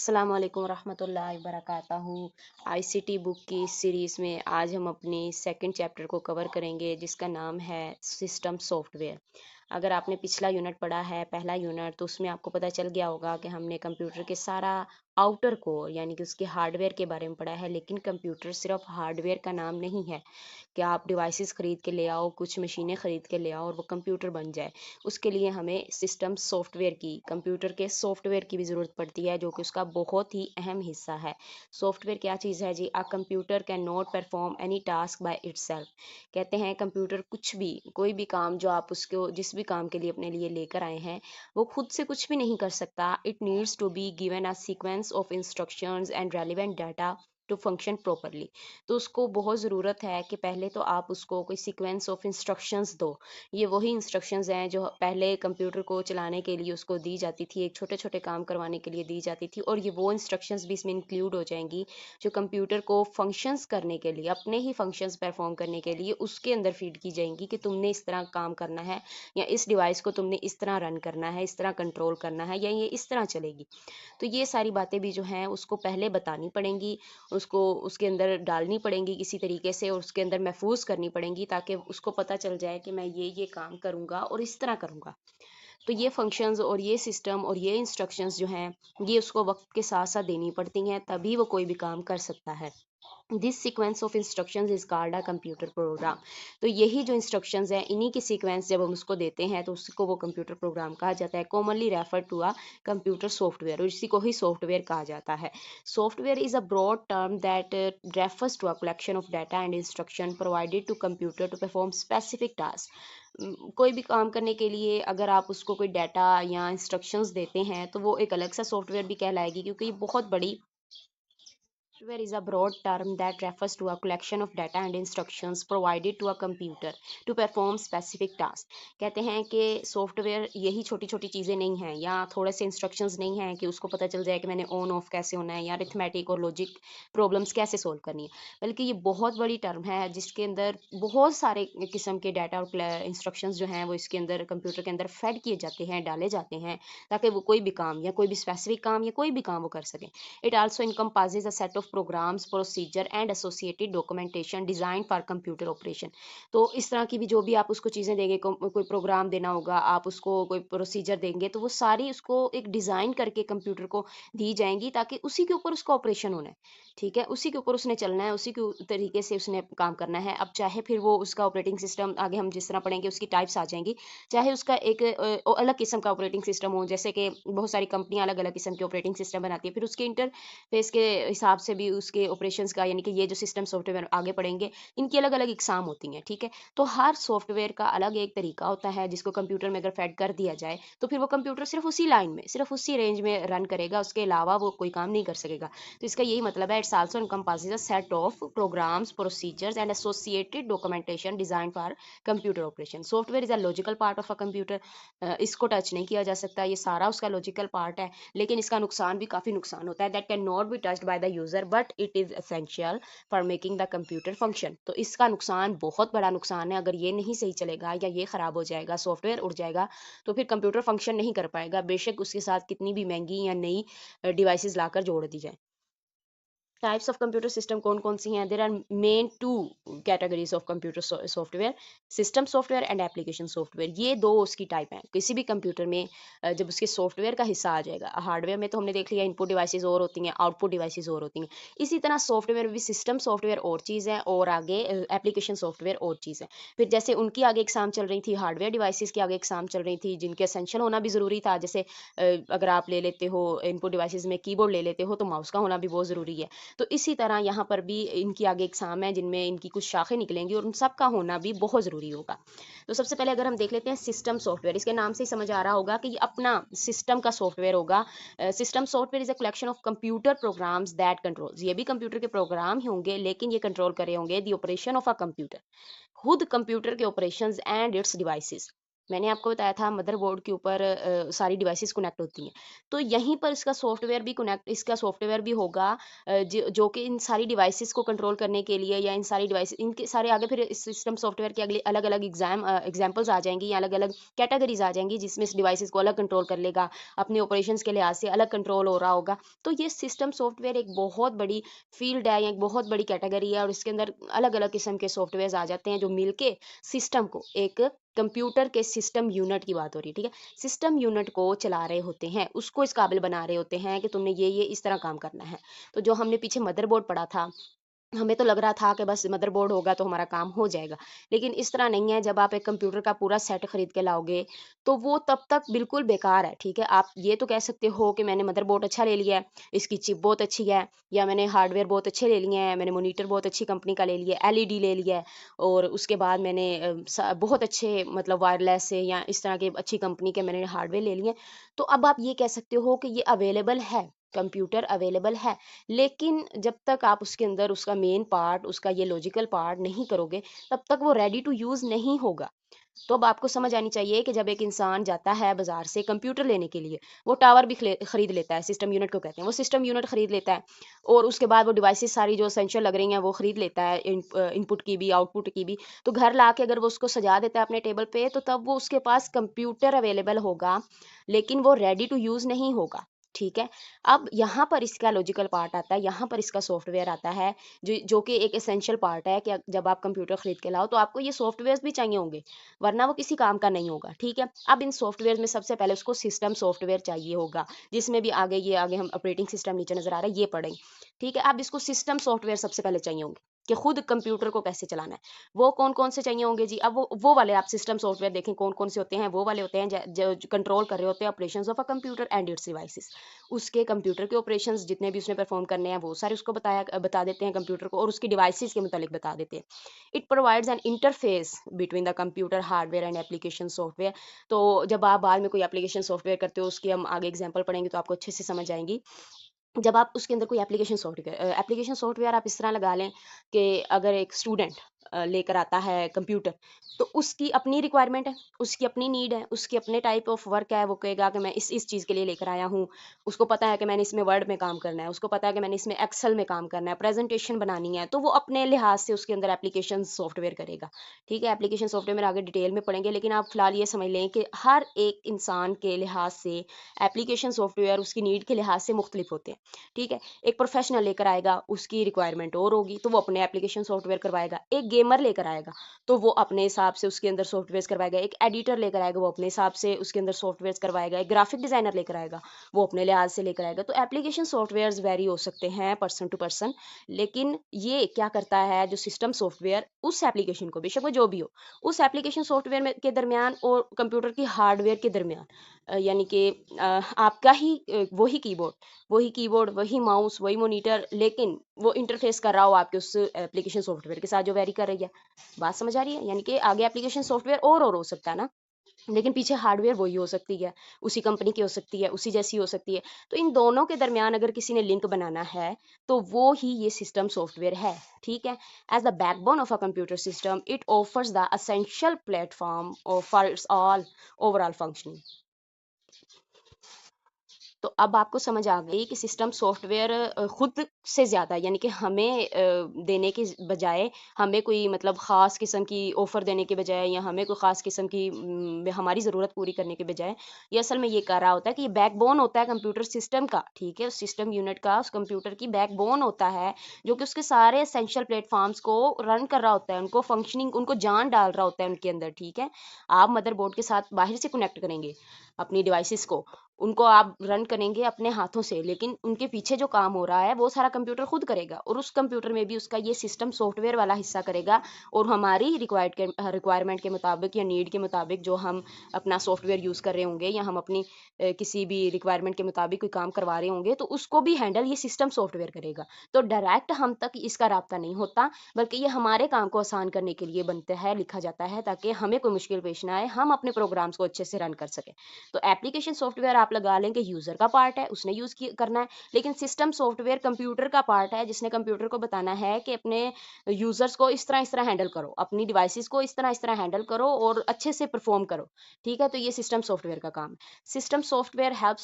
अस्सलाम वालेकुम रहमतुल्लाहि वबरकातुहू। आईसीटी बुक की इस सीरीज़ में आज हम अपनी सेकंड चैप्टर को कवर करेंगे जिसका नाम है सिस्टम सॉफ्टवेयर। अगर आपने पिछला यूनिट पढ़ा है, पहला यूनिट, तो उसमें आपको पता चल गया होगा कि हमने कंप्यूटर के सारा आउटर कोर यानी कि उसके हार्डवेयर के बारे में पढ़ा है। लेकिन कंप्यूटर सिर्फ हार्डवेयर का नाम नहीं है कि आप डिवाइसेस ख़रीद के ले आओ, कुछ मशीनें ख़रीद के ले आओ और वो कंप्यूटर बन जाए। उसके लिए हमें सिस्टम सॉफ्टवेयर की, कंप्यूटर के सॉफ्टवेयर की भी ज़रूरत पड़ती है, जो कि उसका बहुत ही अहम हिस्सा है। सॉफ्टवेयर क्या चीज़ है जी? A computer can not perform any task by itself. कहते हैं कंप्यूटर कुछ भी, कोई भी काम जो आप उसको जिस भी काम के लिए अपने लिए लेकर आए हैं, वो खुद से कुछ भी नहीं कर सकता। It needs to be given a sequence of instructions and relevant data to function properly. तो उसको बहुत ज़रूरत है कि पहले तो आप उसको कोई सीक्वेंस ऑफ इंस्ट्रक्शंस दो। ये वही इंस्ट्रक्शंस हैं जो पहले कंप्यूटर को चलाने के लिए उसको दी जाती थी, एक छोटे छोटे काम करवाने के लिए दी जाती थी, और ये वो इंस्ट्रक्शंस भी इसमें इंक्लूड हो जाएंगी जो कंप्यूटर को फंक्शंस करने के लिए, अपने ही फंक्शंस परफॉर्म करने के लिए उसके अंदर फीड की जाएंगी कि तुमने इस तरह काम करना है, या इस डिवाइस को तुमने इस तरह रन करना है, इस तरह कंट्रोल करना है, या ये इस तरह चलेगी। तो ये सारी बातें भी जो हैं उसको पहले बतानी पड़ेंगी, उसको उसके अंदर डालनी पड़ेंगी किसी तरीके से, और उसके अंदर महफूज करनी पड़ेंगी ताकि उसको पता चल जाए कि मैं ये काम करूँगा और इस तरह करूँगा। तो ये फंक्शंस और ये सिस्टम और ये इंस्ट्रक्शंस जो हैं, ये उसको वक्त के साथ साथ देनी पड़ती हैं, तभी वो कोई भी काम कर सकता है। This sequence of instructions is called a computer program. तो यही जो इंस्ट्रक्शंस हैं, इन्हीं की सीक्वेंस जब हम उसको देते हैं तो उसको वो कंप्यूटर प्रोग्राम कहा जाता है। Commonly refer to a computer software, और इसी को ही सॉफ्टवेयर कहा जाता है। Software is a broad term that refers to a collection of data and instruction provided to computer to perform specific task. कोई भी काम करने के लिए अगर आप उसको कोई डाटा या इंस्ट्रक्शंस देते हैं तो वो एक अलग सा सॉफ्टवेयर भी कहलाएगी, क्योंकि ये बहुत बड़ी Software is a broad term that refers to a collection of data and instructions provided to a computer to perform specific tasks। कहते हैं कि सॉफ्टवेयर यही छोटी छोटी चीज़ें नहीं हैं, या थोड़े से इंस्ट्रक्शंस नहीं हैं कि उसको पता चल जाए कि मैंने ऑन ऑफ कैसे होना है, या अरिथमेटिक और लॉजिक प्रॉब्लम्स कैसे सोल्व करनी है। बल्कि ये बहुत बड़ी टर्म है जिसके अंदर बहुत सारे किस्म के डाटा और इंस्ट्रक्शंस जो हैं वो इसके अंदर कंप्यूटर के अंदर फेड किए जाते हैं, डाले जाते हैं, ताकि वो कोई भी काम या कोई भी स्पेसिफिक काम या कोई भी काम वो कर सकें। It also encompasses a set of programs, procedure and associated documentation designed for computer operation। तो इस तरह की भी जो भी आप उसको चीज़ें देंगे, कोई प्रोग्राम देना होगा, आप उसको कोई प्रोसीजर देंगे, तो वो सारी उसको एक डिज़ाइन करके कंप्यूटर को दी जाएंगी ताकि उसी के ऊपर उसका ऑपरेशन होना है। ठीक है, उसी के ऊपर उसने चलना है, उसी के तरीके से उसने काम करना है। अब चाहे फिर वो उसका ऑपरेटिंग सिस्टम, आगे हम जिस तरह पढ़ेंगे उसकी टाइप्स आ जाएंगी, चाहे उसका एक अलग किस्म का ऑपरेटिंग सिस्टम हो, जैसे कि बहुत सारी कंपनियां अलग अलग किस्म के ऑपरेटिंग सिस्टम बनाती है, फिर उसके इंटरफेस के हिसाब से भी उसके ऑपरेशंस का, यानी कि ये जो सिस्टम सॉफ्टवेयर आगे पढ़ेंगे, इनकी अलग अलग इकसाम होती हैं। ठीक है, तो हर सॉफ्टवेयर का अलग एक तरीका होता है जिसको कंप्यूटर में अगर फेड कर दिया जाए तो फिर वो कंप्यूटर सिर्फ उसी लाइन में, सिर्फ उसी रेंज में रन करेगा, उसके अलावा वो कोई काम नहीं कर सकेगा। तो इसका यही मतलब है, it's also encompasses a set of programs, procedures and associated documentation designed for computer operation। Software is a logical part of a computer. इसको टच नहीं किया जा सकता, ये सारा उसका लॉजिकल पार्ट है, लेकिन इसका नुकसान भी काफ़ी नुकसान होता है। That can not be touched by the user but it is essential for making the computer function. तो इसका नुकसान बहुत बड़ा नुकसान है, अगर ये नहीं सही चलेगा या ये ख़राब हो जाएगा, सॉफ्टवेयर उड़ जाएगा, तो फिर कंप्यूटर फंक्शन नहीं कर पाएगा, बेशक उसके साथ कितनी भी महंगी या नई डिवाइसेस लाकर जोड़ दी जाए। टाइप्स ऑफ कंप्यूटर सिस्टम कौन कौन सी हैं? There are main two categories of computer software, system software and application software. ये दो उसकी टाइप हैं किसी भी कंप्यूटर में। जब उसके सॉफ्टवेयर का हिस्सा आ जाएगा, हार्डवेयर में तो हमने देख लिया इनपुट डिवाइसेस और होती हैं, आउटपुट डिवाइसेस और होती हैं, इसी तरह सॉफ्टवेयर में भी सिस्टम सॉफ्टवेयर और चीज़ है, और आगे एप्लीकेशन सॉफ्टवेयर और चीज़ है। फिर जैसे उनकी आगे एग्जाम चल रही थी, हार्डवेयर डिवाइसेस की आगे एग्जाम चल रही थी जिनके एसेंशियल होना भी ज़रूरी था, जैसे अगर आप ले लेते हो इनपुट डिवाइसेस में कीबोर्ड ले लेते हो, तो माउस का होना भी बहुत ज़रूरी है। तो इसी तरह यहाँ पर भी इनकी आगे एग्जाम है जिनमें इनकी कुछ शाखें निकलेंगी, और उन सब का होना भी बहुत ज़रूरी होगा। तो सबसे पहले अगर हम देख लेते हैं सिस्टम सॉफ्टवेयर, इसके नाम से ही समझ आ रहा होगा कि ये अपना सिस्टम का सॉफ्टवेयर होगा। System software is a collection of computer programmes that controls, ये भी कंप्यूटर के प्रोग्राम ही होंगे, लेकिन ये कंट्रोल करे होंगे the operation of a computer, खुद कंप्यूटर के ऑपरेशंस एंड इट्स डिवाइसेस। मैंने आपको बताया था मदरबोर्ड के ऊपर सारी डिवाइसेस कनेक्ट होती हैं, तो यहीं पर इसका सॉफ्टवेयर भी होगा, जो कि इन सारी डिवाइसेस को कंट्रोल करने के लिए, या इन सारी डिवाइस इनके सारे आगे फिर इस सिस्टम सॉफ्टवेयर के अगले अलग अलग एग्जाम्पल्स आ जाएंगी, या अलग अलग कैटेगरीज आ जाएंगी, जिसमें इस डिवाइसेस को अलग कंट्रोल कर लेगा, अपने ऑपरेशंस के लिहाज से अलग कंट्रोल हो रहा होगा। तो ये सिस्टम सॉफ्टवेयर एक बहुत बड़ी फील्ड है, या एक बहुत बड़ी कैटेगरी है, और इसके अंदर अलग अलग किस्म के सॉफ्टवेयर आ जाते हैं जो मिलके सिस्टम को, एक कंप्यूटर के सिस्टम यूनिट की बात हो रही है, ठीक है, सिस्टम यूनिट को चला रहे होते हैं, उसको इस काबिल बना रहे होते हैं कि तुमने ये इस तरह काम करना है। तो जो हमने पीछे मदरबोर्ड पढ़ा था, हमें तो लग रहा था कि बस मदरबोर्ड होगा तो हमारा काम हो जाएगा, लेकिन इस तरह नहीं है। जब आप एक कंप्यूटर का पूरा सेट खरीद के लाओगे तो वो तब तक बिल्कुल बेकार है, ठीक है। आप ये तो कह सकते हो कि मैंने मदरबोर्ड अच्छा ले लिया है, इसकी चिप बहुत अच्छी है, या मैंने हार्डवेयर बहुत अच्छे ले लिए हैं, मैंने मॉनिटर बहुत अच्छी कंपनी का ले लिया, एलईडी ले लिया है, और उसके बाद मैंने बहुत अच्छे मतलब वायरलेस से या इस तरह के अच्छी कंपनी के मैंने हार्डवेयर ले लिए। तो अब आप ये कह सकते हो कि ये अवेलेबल है, कंप्यूटर अवेलेबल है, लेकिन जब तक आप उसके अंदर उसका मेन पार्ट, उसका ये लॉजिकल पार्ट नहीं करोगे, तब तक वो रेडी टू यूज नहीं होगा। तो अब आपको समझ आनी चाहिए कि जब एक इंसान जाता है बाजार से कंप्यूटर लेने के लिए, वो टावर भी खरीद लेता है, सिस्टम यूनिट को कहते हैं, वो सिस्टम यूनिट खरीद लेता है, और उसके बाद वो डिवाइसेस सारी जो एसेंशियल लग रही हैं वो खरीद लेता है, इनपुट की भी आउटपुट की भी। तो घर ला के अगर वो उसको सजा देता है अपने टेबल पे, तो तब वो उसके पास कंप्यूटर अवेलेबल होगा, लेकिन वो रेडी टू यूज नहीं होगा, ठीक है। अब यहाँ पर इसका लॉजिकल पार्ट आता है, यहाँ पर इसका सॉफ्टवेयर आता है, जो कि एक एसेंशियल पार्ट है कि जब आप कंप्यूटर खरीद के लाओ तो आपको ये सॉफ्टवेयर भी चाहिए होंगे, वरना वो किसी काम का नहीं होगा, ठीक है। अब इन सॉफ्टवेयर में सबसे पहले उसको सिस्टम सॉफ्टवेयर चाहिए होगा, जिसमें भी आगे हम ऑपरेटिंग सिस्टम नीचे नजर आ रहा है ये पढ़ेंगे, ठीक है। अब इसको सिस्टम सॉफ्टवेयर सबसे पहले चाहिए होंगे कि खुद कंप्यूटर को कैसे चलाना है। वो कौन कौन से चाहिए होंगे जी? अब वो वाले आप सिस्टम सॉफ्टवेयर देखें कौन कौन से होते हैं, वो वाले होते हैं जो कंट्रोल कर रहे होते हैं operations of a computer and it's devices. उसके कंप्यूटर के ऑपरेशंस जितने भी उसने परफॉर्म करने हैं वो सारे उसको बता देते हैं कंप्यूटर को, और उसकी डिवाइसेस के मुतालिक बता देते हैं। It provides an interface between the computer hardware and application software. तो जब आप बाद में कोई एप्लीकेशन सॉफ्टवेयर करते हो, उसकी हम आगे एग्जांपल पढ़ेंगे तो आपको अच्छे से समझ आएंगी। जब आप उसके अंदर कोई एप्लीकेशन सॉफ्टवेयर आप इस तरह लगा लें कि अगर एक स्टूडेंट लेकर आता है कंप्यूटर, तो उसकी अपनी रिक्वायरमेंट है, उसकी अपनी नीड है, उसकी अपने टाइप ऑफ वर्क है, वो कहेगा कि मैं इस चीज़ के लिए लेकर आया हूँ। उसको पता है कि मैंने इसमें वर्ड में काम करना है, उसको पता है कि मैंने इसमें एक्सेल में काम करना है, प्रेजेंटेशन बनानी है, तो वो अपने लिहाज से उसके अंदर एप्लीकेशन सॉफ्टवेयर करेगा, ठीक है। एप्लीकेशन सॉफ्टवेयर में आगे डिटेल में पढ़ेंगे, लेकिन आप फिलहाल ये समझ लें कि हर एक इंसान के लिहाज से एप्लीकेशन सॉफ्टवेयर उसकी नीड के लिहाज से मुख्तलिफ होते हैं, ठीक है। एक प्रोफेशनल लेकर आएगा, उसकी रिक्वायरमेंट और होगी, तो वो अपने एप्लीकेशन सॉफ्टवेयर करवाएगा। एक गेमर लेकर आएगा तो वो अपने हिसाब से उसके अंदर सॉफ्टवेयर करवाएगा। एक एडिटर लेकर आएगा, वो अपने हिसाब से उसके अंदर सॉफ्टवेयर करवाएगा। एक ग्राफिक डिजाइनर लेकर आएगा, वो अपने लिहाज से लेकर आएगा। तो एप्लीकेशन सॉफ्टवेयर वेरी हो सकते हैं पर्सन टू पर्सन, लेकिन ये क्या करता है, जो सिस्टम सॉफ्टवेयर उस एप्लीकेशन को, बेशक वो जो भी हो, उस एप्लीकेशन सॉफ्टवेयर में के दरमियान और कंप्यूटर की हार्डवेयर के दरमियान, यानी कि आपका ही वही कीबोर्ड, वही माउस, वही मॉनिटर, लेकिन वो इंटरफेस कर रहा हो आपके उस एप्लीकेशन सॉफ्टवेयर के साथ जो वेरी कर रही है। बात समझ आ रही है? यानी कि आगे एप्लीकेशन सॉफ्टवेयर और हो सकता है ना, लेकिन पीछे हार्डवेयर वही हो सकती है, उसी कंपनी की हो सकती है, उसी जैसी हो सकती है। तो इन दोनों के दरमियान अगर किसी ने लिंक बनाना है, तो वो ही ये सिस्टम सॉफ्टवेयर है, ठीक है। As the backbone of a computer system, it offers the essential platform for its all overall functioning. तो अब आपको समझ आ गई कि सिस्टम सॉफ्टवेयर खुद से ज़्यादा, यानी कि हमें देने के बजाय, हमें कोई मतलब ख़ास किस्म की ऑफ़र देने के बजाय, या हमें कोई ख़ास किस्म की हमारी ज़रूरत पूरी करने के बजाय, ये असल में ये कर रहा होता है कि ये बैकबोन होता है कंप्यूटर सिस्टम का, ठीक है। उस सिस्टम यूनिट का, उस कंप्यूटर की बैकबोन होता है, जो कि उसके सारे एसेंशियल प्लेटफॉर्म्स को रन कर रहा होता है, उनको फंक्शनिंग, उनको जान डाल रहा होता है उनके अंदर, ठीक है। आप मदरबोर्ड के साथ बाहर से कनेक्ट करेंगे अपनी डिवाइसेस को, उनको आप रन करेंगे अपने हाथों से, लेकिन उनके पीछे जो काम हो रहा है वो सारा कंप्यूटर खुद करेगा, और उस कंप्यूटर में भी उसका ये सिस्टम सॉफ्टवेयर वाला हिस्सा करेगा, और हमारी रिक्वायरमेंट के मुताबिक या नीड के मुताबिक जो हम अपना सॉफ्टवेयर यूज़ कर रहे होंगे, या हम अपनी किसी भी रिक्वायरमेंट के मुताबिक कोई काम करवा रहे होंगे, तो उसको भी हैंडल ये सिस्टम सॉफ्टवेयर करेगा। तो डायरेक्ट हम तक इसका राब्ता नहीं होता, बल्कि ये हमारे काम को आसान करने के लिए बनता है, लिखा जाता है, ताकि हमें कोई मुश्किल पेश ना आए, हम अपने प्रोग्राम्स को अच्छे से रन कर सकें। तो एप्लीकेशन सॉफ्टवेयर आप लगा लें कि यूजर का पार्ट है, उसने यूज करना है, लेकिन सिस्टम सॉफ्टवेयर कंप्यूटर कंप्यूटर का पार्ट है जिसने कंप्यूटर को बताना है कि अपने यूजर्स को इस तरह हैंडल करो, अपनी डिवाइसेस को इस तरह हैंडल करो और अच्छे से परफॉर्म करो। ठीक है, तो ये सिस्टम सॉफ्टवेयर का काम है। System software help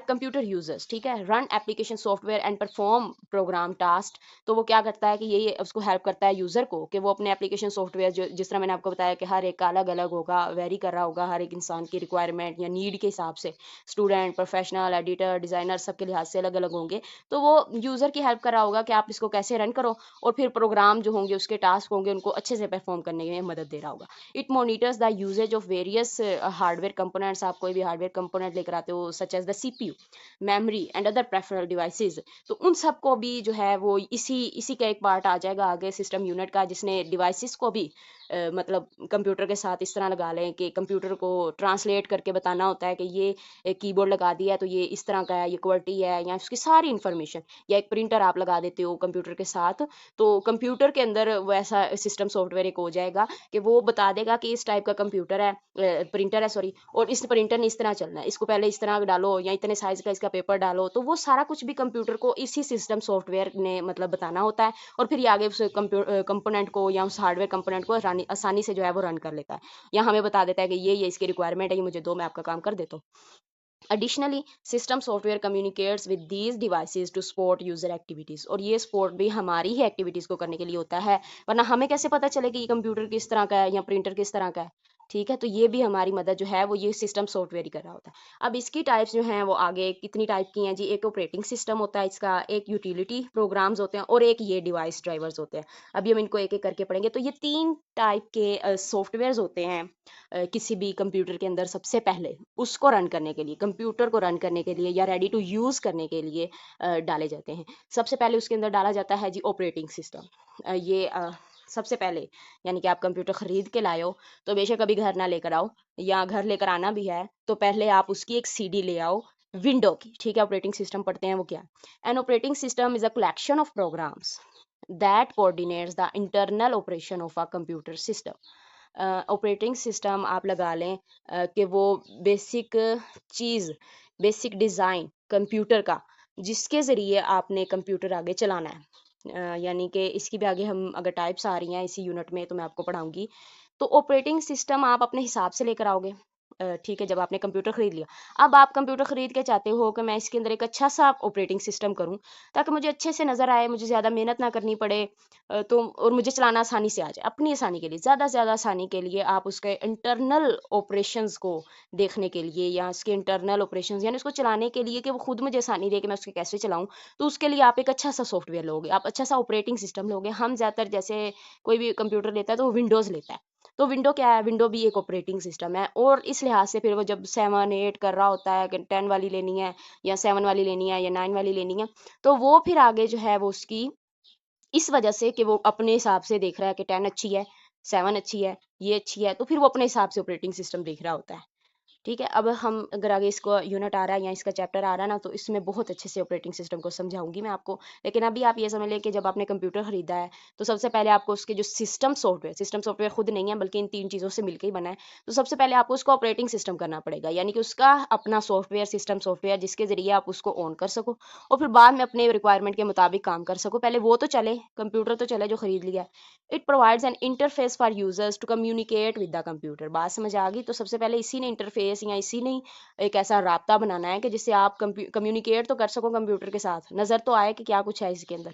computer users, ठीक है, run application software and perform program task. तो वो क्या करता है कि ये उसको हेल्प करता है यूजर को कि वो अपने एप्लीकेशन सॉफ्टवेयर, जो जिस तरह मैंने आपको बताया कि हर एक का अलग अलग होगा, वेरी कर रहा होगा हर एक इंसान की रिक्वायरमेंट या नीड के हिसाब से, स्टूडेंट, प्रोफेशनल, एडिटर, डिजाइनर सबके लिहाज से अलग अलग होंगे। तो वो यूजर की हेल्प कर रहा होगा कि आप इसको कैसे रन करो, और फिर प्रोग्राम जो होंगे, उसके टास्क होंगे, उनको अच्छे से परफॉर्म करने में मदद दे रहा होगा। It monitors the usages of various hardware components. आप कोई भी हार्डवेयर कंपोनेंट लेकर आते हो such as the CPU, memory and other peripheral devices, तो उन सबको भी जो है वो इसी का एक पार्ट आ जाएगा आगे सिस्टम यूनिट का, जिसने डिवाइसेस को भी मतलब कंप्यूटर के साथ इस तरह लगा लें कि कंप्यूटर को ट्रांसलेट करके बताना होता है कि ये कीबोर्ड लगा दिया है तो ये इस तरह का है, ये क्वालिटी है, या उसकी सारी इन्फॉर्मेशन, या एक प्रिंटर आप लगा देते हो कंप्यूटर के साथ, तो कंप्यूटर के अंदर वैसा सिस्टम सॉफ्टवेयर एक हो जाएगा कि वो बता देगा कि इस टाइप का कंप्यूटर है, प्रिंटर है सॉरी, और इस प्रिंटर ने इस तरह चलना है, इसको पहले इस तरह डालो या इतने साइज का इसका पेपर डालो। तो वो सारा कुछ भी कंप्यूटर को इसी सिस्टम सॉफ्टवेयर ने मतलब बताना होता है, और फिर ये आगे उस कंपोनेंट को या उस हार्डवेयर कंपोनेंट को आसानी से जो है वो रन कर लेता है, या हमें बता देता है कि ये इसकी रिक्वायरमेंट है, ये मुझे दो, मैं आपका काम कर देता हूँ। Additionally, system software communicates with these devices to support user activities, और ये सपोर्ट भी हमारी ही एक्टिविटीज को करने के लिए होता है, वरना हमें कैसे पता चले कि ये कंप्यूटर किस तरह का है या प्रिंटर किस तरह का है। ठीक है, तो ये भी हमारी मदद जो है वो ये सिस्टम सॉफ्टवेयर ही कर रहा होता है। अब इसकी टाइप्स जो हैं वो आगे कितनी टाइप की हैं जी, एक ऑपरेटिंग सिस्टम होता है इसका, एक यूटिलिटी प्रोग्राम्स होते हैं, और एक ये डिवाइस ड्राइवर्स होते हैं। अभी हम इनको एक एक करके पढ़ेंगे। तो ये तीन टाइप के सॉफ्टवेयर्स होते हैं किसी भी कंप्यूटर के अंदर। सबसे पहले उसको रन करने के लिए, कंप्यूटर को रन करने के लिए या रेडी टू यूज़ करने के लिए डाले जाते हैं। सबसे पहले उसके अंदर डाला जाता है जी ऑपरेटिंग सिस्टम। ये सबसे पहले, यानी कि आप कंप्यूटर खरीद के लाए हो तो बेशक अभी घर ना लेकर आओ, या घर लेकर आना भी है तो पहले आप उसकी एक सीडी ले आओ विंडो की। ठीक है, ऑपरेटिंग सिस्टम पढ़ते हैं वो क्या। An operating system is a collection of programs that coordinates the internal operation of a computer system। Operating system आप लगा लें कि वो बेसिक चीज़, बेसिक डिज़ाइन कंप्यूटर का, जिसके ज़रिए आपने कंप्यूटर आगे चलाना है। यानी कि इसकी भी आगे हम अगर टाइप्स आ रही हैं इसी यूनिट में तो मैं आपको पढ़ाऊंगी। तो ऑपरेटिंग सिस्टम आप अपने हिसाब से लेकर आओगे। ठीक है, जब आपने कंप्यूटर खरीद लिया, अब आप कंप्यूटर खरीद के चाहते हो कि मैं इसके अंदर एक अच्छा सा ऑपरेटिंग सिस्टम करूं ताकि मुझे अच्छे से नज़र आए, मुझे ज़्यादा मेहनत ना करनी पड़े, तो और मुझे चलाना आसानी से आ जाए। अपनी आसानी के लिए, ज़्यादा से ज़्यादा आसानी के लिए आप उसके इंटरनल ऑपरेशंस को देखने के लिए, या उसके इंटरनल ऑपरेशंस यानी उसको चलाने के लिए कि वो खुद मुझे आसानी दे कि मैं उसके कैसे चलाऊं, तो उसके लिए आप एक अच्छा सा सॉफ्टवेयर लोगे, आप अच्छा सा ऑपरेटिंग सिस्टम लोगे। हम ज़्यादातर जैसे कोई भी कंप्यूटर लेता है तो वो विंडोज़ लेता है, तो विंडो क्या है, विंडो भी एक ऑपरेटिंग सिस्टम है। और इस लिहाज से फिर वो जब 7 8 कर रहा होता है कि 10 वाली लेनी है या 7 वाली लेनी है या 9 वाली लेनी है, तो वो फिर आगे जो है वो उसकी इस वजह से कि वो अपने हिसाब से देख रहा है कि 10 अच्छी है, 7 अच्छी है, ये अच्छी है, तो फिर वो अपने हिसाब से ऑपरेटिंग सिस्टम देख रहा होता है। ठीक है, अब हम अगर आगे इसको यूनिट आ रहा है या इसका चैप्टर आ रहा है ना, तो इसमें बहुत अच्छे से ऑपरेटिंग सिस्टम को समझाऊंगी मैं आपको। लेकिन अभी आप ये समझ लें कि जब आपने कंप्यूटर खरीदा है तो सबसे पहले आपको उसके जो सिस्टम सॉफ्टवेयर खुद नहीं है बल्कि इन तीन चीज़ों से मिलकर ही बना है। तो सबसे पहले आपको उसको ऑपरेटिंग सिस्टम करना पड़ेगा, यानी कि उसका अपना सॉफ्टवेयर, सिस्टम सॉफ्टवेयर जिसके जरिए आप उसको ऑन कर सको और फिर बाद में अपने रिक्वायरमेंट के मुताबिक काम कर सको। पहले वो तो चले, कंप्यूटर तो चले जो खरीद लिया। It provides an interface for users to communicate with the computer. बात समझ आ गई। तो सबसे पहले इसी ने इंटरफेस या इसी ने एक ऐसा राब्ता बनाना है कि जिससे आप कम्युनिकेट तो कर सको कंप्यूटर के साथ, नज़र तो आए कि क्या कुछ है इसके अंदर।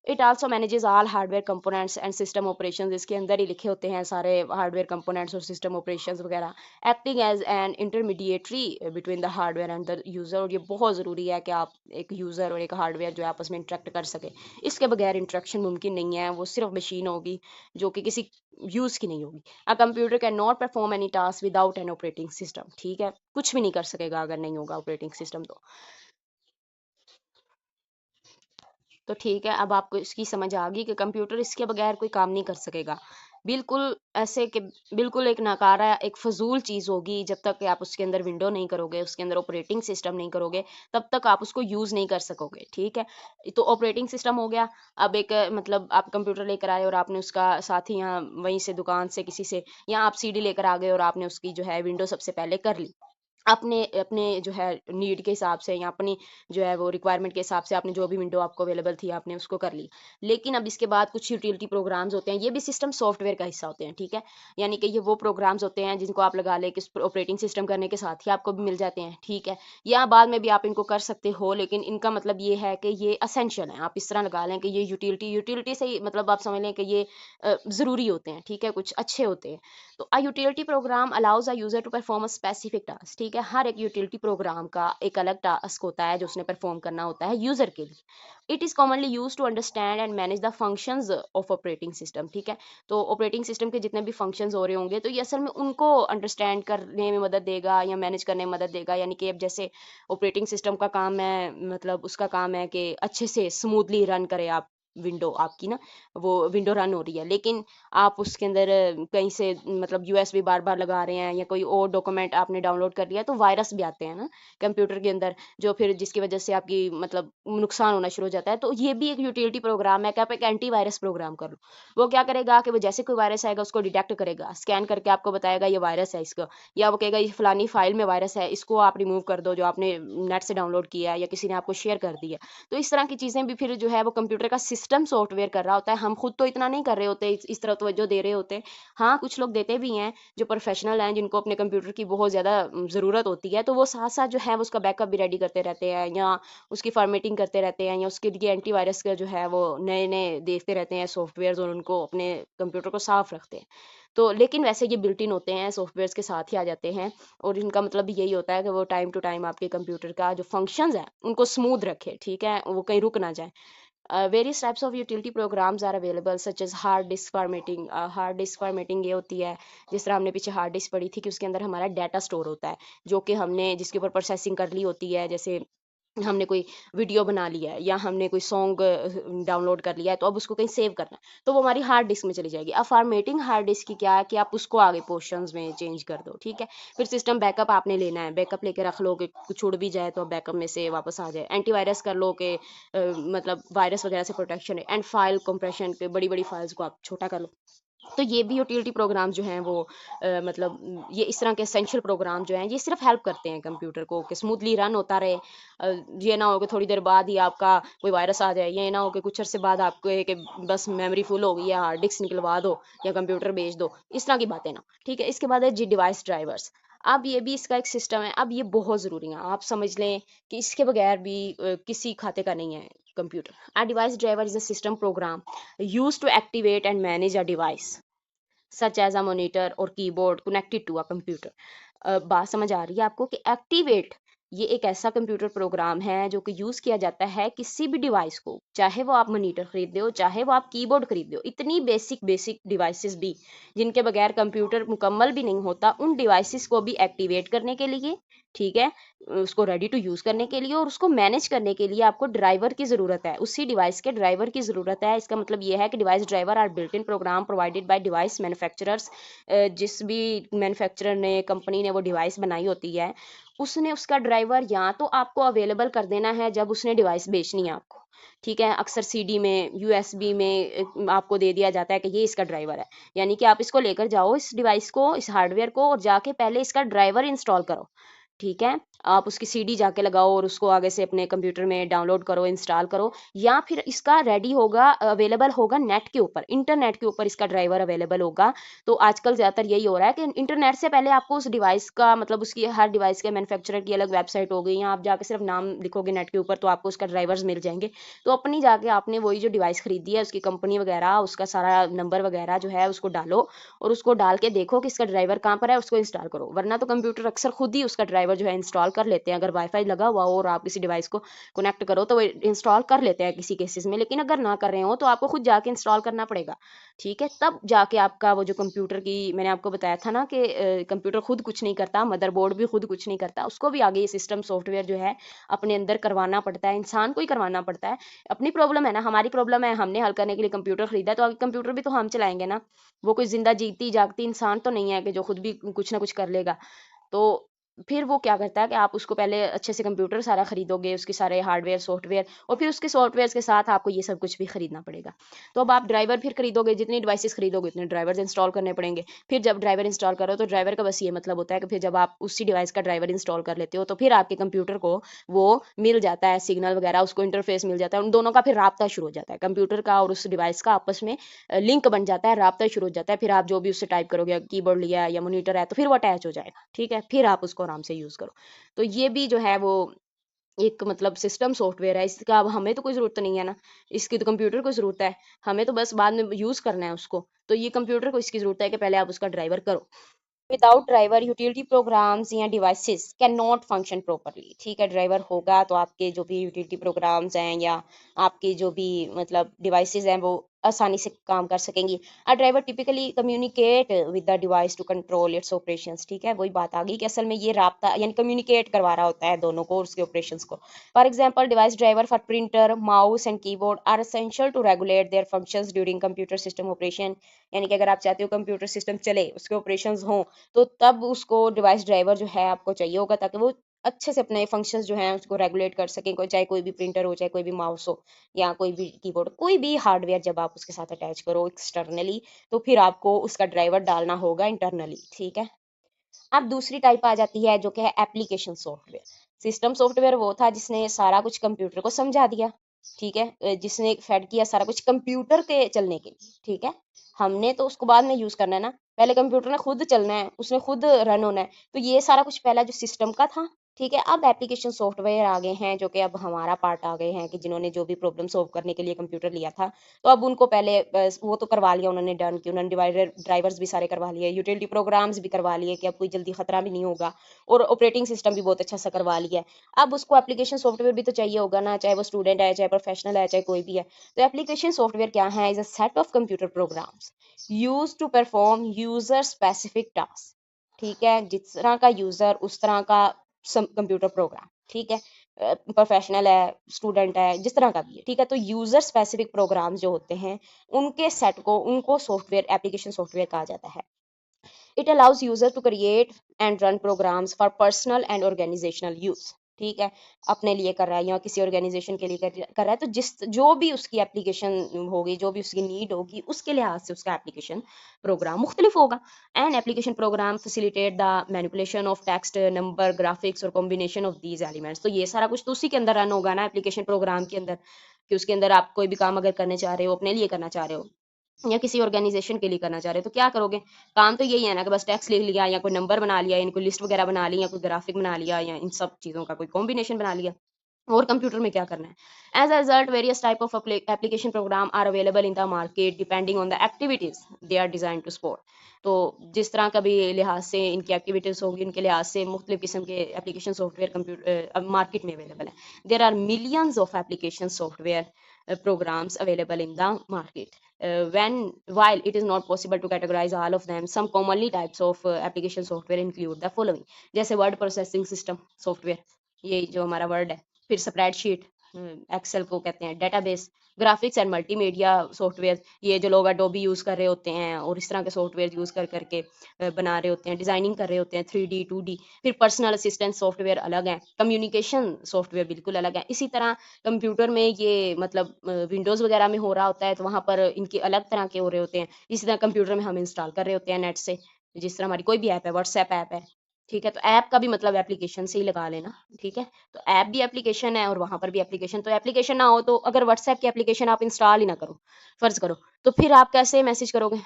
It also manages all hardware components and system operations. इसके अंदर ही लिखे होते हैं सारे हार्डवेयर कंपोनेंट्स और सिस्टम ऑपरेशंस वगैरह। Acting as an intermediatory between the hardware and the user. और ये बहुत ज़रूरी है कि आप एक यूज़र और एक हार्डवेयर जो है आपस में इंटरेक्ट कर सके। इसके बगैर इंटरेक्शन मुमकिन नहीं है, वो सिर्फ मशीन होगी जो कि किसी यूज़ की नहीं होगी। अ computer can not perform any task without an operating system. ठीक है, कुछ भी नहीं कर सकेगा अगर नहीं होगा ऑपरेटिंग सिस्टम तो ठीक है, अब आपको इसकी समझ आ गई कि कंप्यूटर इसके बगैर कोई काम नहीं कर सकेगा। बिल्कुल ऐसे कि बिल्कुल एक नकारा, एक फजूल चीज़ होगी जब तक कि आप उसके अंदर विंडो नहीं करोगे, उसके अंदर ऑपरेटिंग सिस्टम नहीं करोगे, तब तक आप उसको यूज़ नहीं कर सकोगे। ठीक है, तो ऑपरेटिंग सिस्टम हो गया। अब एक मतलब आप कंप्यूटर लेकर आए और आपने उसका साथ ही यहाँ वहीं से दुकान से किसी से, या आप सीडी लेकर आ गए और आपने उसकी जो है विंडो सबसे पहले कर ली। अपने अपने जो है नीड के हिसाब से या अपनी जो है वो रिक्वायरमेंट के हिसाब से आपने जो भी विंडो आपको अवेलेबल थी आपने उसको कर ली। लेकिन अब इसके बाद कुछ यूटिलिटी प्रोग्राम्स होते हैं, ये भी सिस्टम सॉफ्टवेयर का हिस्सा होते हैं, ठीक है। यानी कि ये वो प्रोग्राम्स होते हैं जिनको आप लगा लें कि ऑपरेटिंग सिस्टम करने के साथ ही आपको भी मिल जाते हैं, ठीक है। या बाद में भी आप इनको कर सकते हो, लेकिन इनका मतलब ये है कि ये असेंशियल है। आप इस तरह लगा लें कि ये यूटिलिटी यूटिलिटी से मतलब आप समझ लें कि ये ज़रूरी होते हैं, ठीक है, कुछ अच्छे होते हैं। तो a utility program allows a user to perform a specific task, ठीक है। हर एक यूटिलिटी प्रोग्राम का एक अलग टास्क होता है जो उसने परफॉर्म करना होता है यूजर के लिए। It is commonly use to understand and manage the functions of operating system, ठीक है। तो ऑपरेटिंग सिस्टम के जितने भी फंक्शंस हो रहे होंगे तो ये असल में उनको अंडरस्टैंड करने में मदद देगा या मैनेज करने में मदद देगा। यानी कि अब जैसे ऑपरेटिंग सिस्टम का काम है, मतलब उसका काम है कि अच्छे से स्मूथली रन करे आप विंडो आपकी ना, वो विंडो रन हो रही है, लेकिन आप उसके अंदर कहीं से मतलब यूएसबी बार बार लगा रहे हैं या कोई और डॉक्यूमेंट आपने डाउनलोड कर लिया, तो वायरस भी आते हैं ना कंप्यूटर के अंदर, जो फिर जिसकी वजह से आपकी मतलब नुकसान होना शुरू हो जाता है। तो ये भी एक यूटिलिटी प्रोग्राम है कि आप एक एंटीवायरस प्रोग्राम कर लो। वो क्या करेगा कि वो जैसे कोई वायरस आएगा उसको डिटेक्ट करेगा, स्कैन करके आपको बताएगा ये वायरस है इसका, या वो कहेगा ये फलानी फाइल में वायरस है, इसको आप रिमूव कर दो जो आपने नेट से डाउनलोड किया है या किसी ने आपको शेयर कर दिया। तो इस तरह की चीज़ें भी फिर जो है वो कंप्यूटर का सिस्टम सॉफ्टवेयर कर रहा होता है। हम खुद तो इतना नहीं कर रहे होते, इस तरह तवज्जो दे रहे होते। हाँ, कुछ लोग देते भी हैं जो प्रोफेशनल हैं जिनको अपने कंप्यूटर की बहुत ज़्यादा ज़रूरत होती है, तो वो साथ-साथ जो है वो उसका बैकअप भी रेडी करते रहते हैं या उसकी फॉर्मेटिंग करते रहते हैं या उसके लिए एंटीवायरस का जो है वो नए-नए देखते रहते हैं सॉफ्टवेयर्स और उनको अपने कंप्यूटर को साफ रखते हैं। तो लेकिन वैसे ये बिल्ट इन होते हैं, सॉफ्टवेयर्स के साथ ही आ जाते हैं और इनका मतलब भी यही होता है कि वो टाइम टू टाइम आपके कंप्यूटर का जो फंक्शंस हैं उनको स्मूथ रखे, ठीक है, वो कहीं रुक ना जाए। Various types of utility programs are available such as hard disk formatting. Hard disk formatting ये होती है, जिस तरह हमने पीछे हार्ड डिस्क पढ़ी थी कि उसके अंदर हमारा डाटा स्टोर होता है जो कि हमने जिसके ऊपर प्रोसेसिंग कर ली होती है। जैसे हमने कोई वीडियो बना लिया है या हमने कोई सॉन्ग डाउनलोड कर लिया है, तो अब उसको कहीं सेव करना है तो वो हमारी हार्ड डिस्क में चली जाएगी। अब फॉर्मेटिंग हार्ड डिस्क की क्या है कि आप उसको आगे पोर्शंस में चेंज कर दो, ठीक है। फिर सिस्टम बैकअप आपने लेना है, बैकअप लेके रख लो कि कुछ उड़ भी जाए तो बैकअप में से वापस आ जाए। एंटीवायरस कर लो कि मतलब वायरस वगैरह से प्रोटेक्शन है। एंड फाइल कंप्रेशन के बड़ी बड़ी फाइल्स को आप छोटा कर लो। तो ये भी यूटिलिटी प्रोग्राम जो हैं वो मतलब ये इस तरह के एसेंशियल प्रोग्राम जो हैं ये सिर्फ हेल्प करते हैं कंप्यूटर को कि स्मूथली रन होता रहे। ये ना हो कि थोड़ी देर बाद ही आपका कोई वायरस आ जाए, ये ना हो कि कुछ अरसे बाद आपको ये कि बस मेमोरी फुल हो गई है, हार्ड डिस्क निकलवा दो या कंप्यूटर बेच दो, इस तरह की बातें ना, ठीक है। इसके बाद है जी डिवाइस ड्राइवर्स। अब ये भी इसका एक सिस्टम है, अब ये बहुत ज़रूरी है, आप समझ लें कि इसके बगैर भी किसी खाते का नहीं है computer. A device driver is a system program used to activate and manage a device such as a monitor or keyboard connected to a computer। बात समझ आ रही है आपको कि एक्टिवेट ये एक ऐसा कंप्यूटर प्रोग्राम है जो कि यूज़ किया जाता है किसी भी डिवाइस को, चाहे वो आप मॉनिटर खरीदते हो चाहे वो आप कीबोर्ड खरीदते हो, इतनी बेसिक बेसिक डिवाइसेस भी जिनके बगैर कंप्यूटर मुकम्मल भी नहीं होता, उन डिवाइसेस को भी एक्टिवेट करने के लिए, ठीक है, उसको रेडी टू यूज़ करने के लिए और उसको मैनेज करने के लिए आपको ड्राइवर की ज़रूरत है, उसी डिवाइस के ड्राइवर की ज़रूरत है। इसका मतलब ये है कि device driver are built in program provided by device manufacturers. जिस भी मैन्युफैक्चरर ने कंपनी ने वो डिवाइस बनाई होती है, उसने उसका ड्राइवर या तो आपको अवेलेबल कर देना है जब उसने डिवाइस बेचनी है आपको, ठीक है। अक्सर सीडी में यूएसबी में आपको दे दिया जाता है कि ये इसका ड्राइवर है, यानी कि आप इसको लेकर जाओ इस डिवाइस को, इस हार्डवेयर को, और जाके पहले इसका ड्राइवर इंस्टॉल करो, ठीक है। आप उसकी सीडी जाके लगाओ और उसको आगे से अपने कंप्यूटर में डाउनलोड करो, इंस्टॉल करो, या फिर इसका रेडी होगा, अवेलेबल होगा नेट के ऊपर, इंटरनेट के ऊपर इसका ड्राइवर अवेलेबल होगा। तो आजकल ज़्यादातर यही हो रहा है कि इंटरनेट से पहले आपको उस डिवाइस का मतलब उसकी हर डिवाइस के मैन्युफैक्चरर की अलग वेबसाइट हो गई, या आप जाके सिर्फ नाम लिखोगे नेट के ऊपर तो आपको उसका ड्राइवर्स मिल जाएंगे। तो अपनी जाके आपने वही जो डिवाइस खरीदी है उसकी कंपनी वगैरह उसका सारा नंबर वगैरह जो है उसको डालो और उसको डाल के देखो कि इसका ड्राइवर कहाँ पर है, उसको इंस्टॉल करो। वरना तो कंप्यूटर अक्सर खुद ही उसका ड्राइवर जो है इंस्टॉल कर लेते हैं, अगर वाईफाई लगा हुआ हो और आप किसी डिवाइस को कनेक्ट करो तो वो इंस्टॉल कर लेते हैं किसी केसेस में। लेकिन अगर ना कर रहे हो तो आपको खुद जाके इंस्टॉल करना पड़ेगा, ठीक है। तब जाके आपका वो जो कंप्यूटर की मैंने आपको बताया था ना कि कंप्यूटर खुद कुछ नहीं करता, मदरबोर्ड भी खुद कुछ नहीं करता, उसको भी आगे ये सिस्टम सॉफ्टवेयर जो है अपने अंदर करवाना पड़ता है, इंसान को ही करवाना पड़ता है। अपनी प्रॉब्लम है ना, हमारी प्रॉब्लम है, हमने हल करने के लिए कंप्यूटर खरीदा, तो आगे कंप्यूटर भी तो हम चलाएंगे ना। वो कोई जिंदा जीती जागती इंसान तो नहीं है कि जो खुद भी कुछ ना कुछ कर लेगा। तो फिर वो क्या करता है कि आप उसको पहले अच्छे से कंप्यूटर सारा खरीदोगे, उसके सारे हार्डवेयर सॉफ्टवेयर, और फिर उसके सॉफ्टवेयर के साथ आपको ये सब कुछ भी खरीदना पड़ेगा। तो अब आप ड्राइवर फिर खरीदोगे, जितनी डिवाइसेस खरीदोगे उतने ड्राइवर्स इंस्टॉल करने पड़ेंगे। फिर जब ड्राइवर इंस्टॉल करो तो ड्राइवर का बस ये मतलब होता है कि फिर जब आप उसी डिवाइस का ड्राइवर इंस्टॉल कर लेते हो तो फिर आपके कंप्यूटर को वो मिल जाता है सिग्नल वगैरह, उसको इंटरफेस मिल जाता है, उन दोनों का फिर राब्ता शुरू हो जाता है, कंप्यूटर का और उस डिवाइस का आपस में लिंक बन जाता है, राब्ता शुरू हो जाता है। फिर आप जो भी उससे टाइप करोगे, कीबोर्ड लिया या मॉनिटर है तो फिर वो अटैच हो जाएगा, ठीक है, फिर आप उसको आराम से यूज़ करो। तो ये भी जो है वो एक मतलब सिस्टम सॉफ्टवेयर है, इसका अब हमें तो कोई ज़रूरत नहीं है ना, इसकी तो कंप्यूटर को ज़रूरत है, हमें तो बस बाद में यूज़ करना है उसको। तो ये कंप्यूटर को इसकी ज़रूरत है कि पहले आप उसका ड्राइवर करो। विदाउट ड्राइवर यूटिलिटी प्रोग्राम्स या devices can not function properly, ठीक है, ड्राइवर होगा तो आपके जो भी यूटिलिटी प्रोग्राम्स हैं या आपके जो भी मतलब डिवाइसेस हैं वो आसानी से काम कर सकेंगी। A driver typically communicate with the device to control its operations, ठीक है, वही बात आ गई कि असल में ये राब्ता यानी कम्युनिकेट करवा रहा होता है दोनों को, उसके ऑपरेशंस को। For example device driver for printer, mouse and keyboard are essential to regulate their functions during computer system operation. यानी कि अगर आप चाहते हो कंप्यूटर सिस्टम चले, उसके ऑपरेशंस हों, तो तब उसको डिवाइस ड्राइवर जो है आपको चाहिए होगा ताकि वो अच्छे से अपने फंक्शंस जो हैं उसको रेगुलेट कर सकें, कोई चाहे कोई भी प्रिंटर हो, चाहे कोई भी माउस हो या कोई भी कीबोर्ड, कोई भी हार्डवेयर जब आप उसके साथ अटैच करो एक्सटर्नली तो फिर आपको उसका ड्राइवर डालना होगा इंटरनली, ठीक है। अब दूसरी टाइप आ जाती है जो कि है एप्लीकेशन सॉफ्टवेयर। सिस्टम सॉफ्टवेयर वो था जिसने सारा कुछ कंप्यूटर को समझा दिया, ठीक है, जिसने फेड किया सारा कुछ कंप्यूटर के चलने के लिए, ठीक है। हमने तो उसको बाद में यूज करना है ना, पहले कंप्यूटर ने खुद चलना है, उसने खुद रन होना है। तो ये सारा कुछ पहला जो सिस्टम का था, ठीक है। अब एप्लीकेशन सॉफ्टवेयर आ गए हैं जो कि अब हमारा पार्ट आ गए हैं कि जिन्होंने जो भी प्रॉब्लम सॉल्व करने के लिए कंप्यूटर लिया था, तो अब उनको पहले बस वो तो करवा लिया उन्होंने, डन कि उन्होंने डिवाइडर ड्राइवर्स भी सारे करवा लिए, यूटिलिटी प्रोग्राम्स भी करवा लिए कि अब कोई जल्दी खतरा भी नहीं होगा, और ऑपरेटिंग सिस्टम भी बहुत अच्छा सा करवा लिया है। अब उसको एप्लीकेशन सॉफ्टवेयर भी तो चाहिए होगा ना, चाहे वो स्टूडेंट है, चाहे प्रोफेशनल है, चाहे कोई भी है। तो एप्लीकेशन सॉफ्टवेयर क्या है, is a set of computer programs use to perform user specific task, ठीक है, जिस तरह का यूजर उस तरह का कंप्यूटर प्रोग्राम, ठीक है, प्रोफेशनल है, स्टूडेंट है, जिस तरह का भी है, ठीक है। तो यूजर स्पेसिफिक प्रोग्राम जो होते हैं उनके सेट को, उनको सॉफ्टवेयर एप्लीकेशन सॉफ्टवेयर कहा जाता है। It allows user to create and run programs for personal and organizational use, ठीक है, अपने लिए कर रहा है या किसी ऑर्गेनाइजेशन के लिए कर रहा है, तो जिस जो भी उसकी एप्लीकेशन होगी, जो भी उसकी नीड होगी, उसके लिहाज से उसका एप्लीकेशन प्रोग्राम मुख्तलिफ होगा। And application program facilitate the manipulation of text, number, graphics और कॉम्बिनेशन ऑफ दीज एलिमेंट्स। तो ये सारा कुछ तो उसी के अंदर रन होगा ना, एप्लीकेशन प्रोग्राम के अंदर, कि उसके अंदर आप कोई भी काम अगर करने चाह रहे हो, अपने लिए करना चाह रहे हो या किसी ऑर्गेनाइजेशन के लिए करना चाह रहे हो, तो क्या करोगे, काम तो यही है ना कि बस टेक्स्ट लिख लिया या कोई नंबर बना लिया या कोई लिस्ट वगैरह बना ली या कोई ग्राफिक बना लिया या इन सब चीज़ों का कोई कॉम्बिनेशन बना लिया। और कंप्यूटर में क्या करना है, as a result various type of application program are available in the market depending on the activities they are design to support. तो जिस तरह का भी लिहाज से इनकी एक्टिविटीज होगी, इनके लिहाज से मुख्तलिफ किस्म के एप्लीकेशन सॉफ्टवेयर कंप्यूटर मार्केट में अवेलेबल है। There are millions of application software programs available in the market. When while it is not possible to categorize all of them, some commonly types of application software include the following, जैसे word processing system software, ये जो हमारा word है, फिर spreadsheet, Excel को कहते हैं, database, graphics and multimedia software, ये जो लोग अडोबी यूज़ कर रहे होते हैं और इस तरह के सॉफ्टवेयर यूज़ कर करके बना रहे होते हैं, डिज़ाइनिंग कर रहे होते हैं, 3D 2D। फिर पर्सनल असिस्टेंट सॉफ्टवेयर अलग है, कम्युनिकेशन सॉफ्टवेयर बिल्कुल अलग है। इसी तरह कंप्यूटर में ये मतलब विंडोज़ वगैरह में हो रहा होता है तो वहाँ पर इनके अलग तरह के हो रहे होते हैं। इसी तरह कंप्यूटर में हम इंस्टॉल कर रहे होते हैं नेट से, जिस तरह हमारी कोई भी ऐप है, व्हाट्सएप ऐप है, ठीक है, तो ऐप का भी मतलब एप्लीकेशन से ही लगा लेना, ठीक है। तो ऐप भी एप्लीकेशन है और वहाँ पर भी एप्लीकेशन, तो एप्लीकेशन ना हो तो अगर व्हाट्सएप की एप्लीकेशन आप इंस्टॉल ही ना करो, फर्ज करो, तो फिर आप कैसे मैसेज करोगे,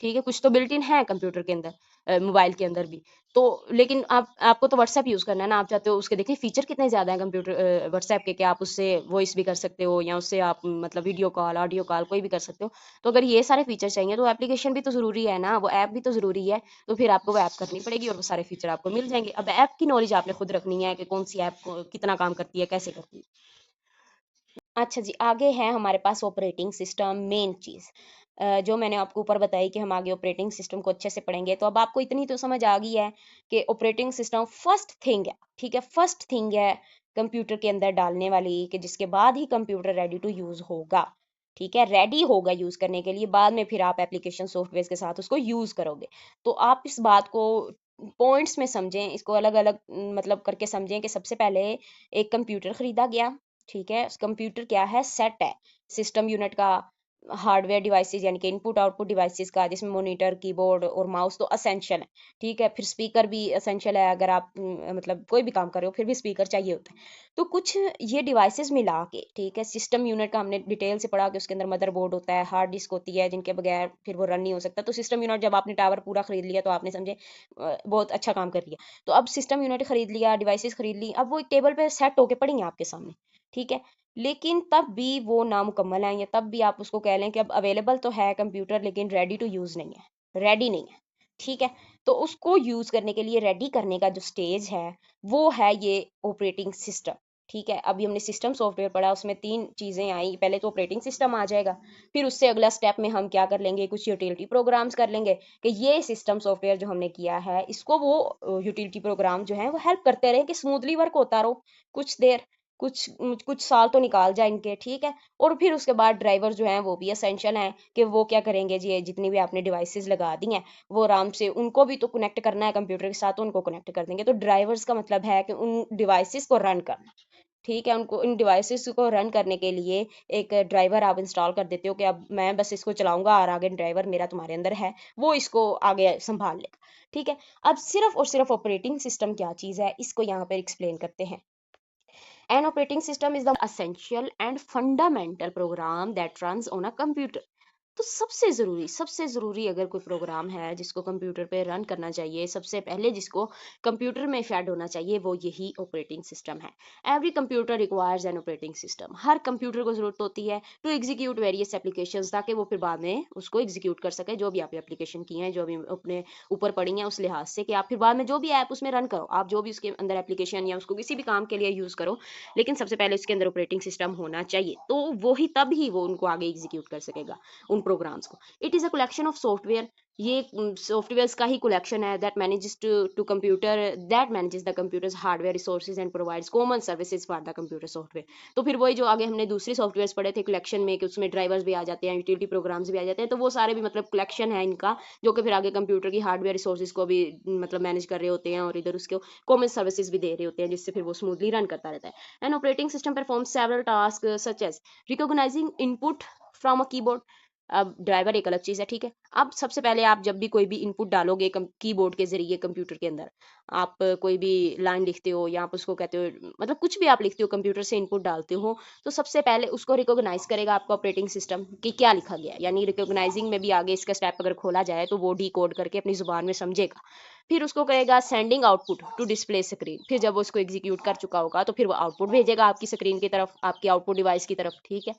ठीक है, कुछ तो बिल्ट इन है कंप्यूटर के अंदर, मोबाइल के अंदर भी। तो लेकिन आपको तो व्हाट्सएप यूज़ करना है ना, आप चाहते हो उसके, देखिए फीचर कितने ज़्यादा हैं कंप्यूटर व्हाट्सएप के, कि आप उससे वॉइस भी कर सकते हो या उससे आप मतलब वीडियो कॉल, ऑडियो कॉल कोई भी कर सकते हो। तो अगर ये सारे फीचर चाहिए तो एप्लीकेशन भी तो ज़रूरी है ना, वो ऐप भी तो ज़रूरी है। तो फिर आपको वो ऐप करनी पड़ेगी और वो सारे फीचर आपको मिल जाएंगे। अब ऐप की नॉलेज आपने खुद रखनी है कि कौन सी ऐप कितना काम करती है, कैसे करती है। अच्छा जी, आगे है हमारे पास ऑपरेटिंग सिस्टम, मेन चीज़ जो मैंने आपको ऊपर बताई कि हम आगे ऑपरेटिंग सिस्टम को अच्छे से पढ़ेंगे। तो अब आपको इतनी तो समझ आ गई है कि ऑपरेटिंग सिस्टम फर्स्ट थिंग है, ठीक है, फर्स्ट थिंग है कंप्यूटर के अंदर डालने वाली, कि जिसके बाद ही कंप्यूटर रेडी टू यूज़ होगा, ठीक है, रेडी होगा यूज़ करने के लिए, बाद में फिर आप एप्लीकेशन सॉफ्टवेयर के साथ उसको यूज़ करोगे। तो आप इस बात को पॉइंट्स में समझें इसको, अलग अलग मतलब करके समझें कि सबसे पहले एक कंप्यूटर खरीदा गया, ठीक है। कंप्यूटर क्या है, सेट है सिस्टम यूनिट का, हार्डवेयर डिवाइसेस यानी कि इनपुट आउटपुट डिवाइसेस का, जिसमें मॉनिटर, कीबोर्ड और माउस तो असेंशियल है, ठीक है। फिर स्पीकर भी असेंशियल है, अगर आप मतलब कोई भी काम कर रहे हो फिर भी स्पीकर चाहिए होता है। तो कुछ ये डिवाइसेस मिला के, ठीक है, सिस्टम यूनिट का हमने डिटेल से पढ़ा कि उसके अंदर मदरबोर्ड होता है, हार्ड डिस्क होती है, जिनके बगैर फिर वो रन नहीं हो सकता। तो सिस्टम यूनिट जब आपने टावर पूरा खरीद लिया तो आपने समझे बहुत अच्छा काम कर लिया। तो अब सिस्टम यूनिट खरीद लिया, डिवाइसेस खरीद ली, अब वो एक टेबल पे सेट होके पड़ी हैं आपके सामने, ठीक है। लेकिन तब भी वो नामुकम्मल है, या तब भी आप उसको कह लें कि अब अवेलेबल तो है कंप्यूटर लेकिन रेडी टू यूज़ नहीं है, रेडी नहीं है, ठीक है। तो उसको यूज़ करने के लिए रेडी करने का जो स्टेज है वो है ये ऑपरेटिंग सिस्टम, ठीक है। अभी हमने सिस्टम सॉफ्टवेयर पढ़ा, उसमें 3 चीज़ें आई, पहले तो ऑपरेटिंग सिस्टम आ जाएगा, फिर उससे अगला स्टेप में हम क्या कर लेंगे, कुछ यूटिलिटी प्रोग्राम्स कर लेंगे कि ये सिस्टम सॉफ्टवेयर जो हमने किया है इसको वो यूटिलिटी प्रोग्राम जो है वो हेल्प करते रहे कि स्मूथली वर्क होता रहो कुछ देर, कुछ साल तो निकाल जाए इनके, ठीक है। और फिर उसके बाद ड्राइवर जो हैं वो भी असेंशियल हैं कि वो क्या करेंगे जी, ये जितनी भी आपने डिवाइसेस लगा दी हैं वो आराम से उनको भी तो कनेक्ट करना है कंप्यूटर के साथ, तो उनको कनेक्ट कर देंगे। तो ड्राइवर्स का मतलब है कि उन डिवाइसेस को रन करना, ठीक है। उनको इन डिवाइसेस को रन करने के लिए एक ड्राइवर आप इंस्टॉल कर देते हो कि अब मैं बस इसको चलाऊंगा और आगे ड्राइवर मेरा तुम्हारे अंदर है, वो इसको आगे संभाल लेगा, ठीक है। अब सिर्फ और सिर्फ ऑपरेटिंग सिस्टम क्या चीज़ है इसको यहाँ पर एक्सप्लेन करते हैं। An operating system is the essential and fundamental program that runs on a computer. तो सबसे ज़रूरी अगर कोई प्रोग्राम है जिसको कंप्यूटर पे रन करना चाहिए, सबसे पहले जिसको कंप्यूटर में फैड होना चाहिए वो यही ऑपरेटिंग सिस्टम है। Every computer requires N operating system. हर कंप्यूटर को ज़रूरत होती है टू एग्जीक्यूट वेरियस एप्लीकेशंस, ताकि वो फिर बाद में उसको एग्जीक्यूट कर सके, जो भी आप एप्लीकेशन की हैं, जो भी अपने ऊपर पड़ी हैं, उस लिहाज से कि आप फिर बाद में जो भी ऐप उसमें रन करो, आप जो भी उसके अंदर एप्लीकेशन या उसको किसी भी काम के लिए यूज़ करो, लेकिन सबसे पहले उसके अंदर ऑपरेटिंग सिस्टम होना चाहिए, तो वो ही तब ही वो उनको आगे एग्जीक्यूट कर सकेगा उन प्रोग्राम्स को। It is a collection of software, ये सॉफ्टवेयर्स का ही कलेक्शन है that manages the computers hardware resources and provides common services for the computer software. तो फिर वही जो आगे हमने दूसरी सॉफ्टवेयर्स पढ़े थे कलेक्शन में कि उसमें ड्राइवर्स भी आ जाते हैं, यूटिलिटी प्रोग्राम्स भी आ जाते हैं, तो वो सारे भी मतलब कलेक्शन है इनका, जो कि फिर आगे कंप्यूटर की हार्डवेयर रिसोर्सेज को भी मतलब मैनेज कर रहे होते हैं और इधर उसको कॉमन सर्विसेज भी दे रहे होते हैं, जिससे फिर वो स्मूथली रन करता रहता है। An operating system performs several task such as recognizing input from a keyboard. अब ड्राइवर एक अलग चीज़ है, ठीक है। अब सबसे पहले आप जब भी कोई भी इनपुट डालोगे कीबोर्ड के जरिए कंप्यूटर के अंदर, आप कोई भी लाइन लिखते हो या आप उसको कहते हो मतलब कुछ भी आप लिखते हो कंप्यूटर से इनपुट डालते हो, तो सबसे पहले उसको रिकॉग्नाइज करेगा आपका ऑपरेटिंग सिस्टम कि क्या लिखा गया है। यानी रिकॉग्नाइजिंग में भी आगे इसका स्टेप अगर खोला जाए तो वो डी कोड करके अपनी जुबान में समझेगा। फिर उसको कहेगा sending output to display screen. फिर जब वो उसको एग्जीक्यूट कर चुका होगा तो फिर वो आउटपुट भेजेगा आपकी स्क्रीन की तरफ, आपकी आउटपुट डिवाइस की तरफ, ठीक है।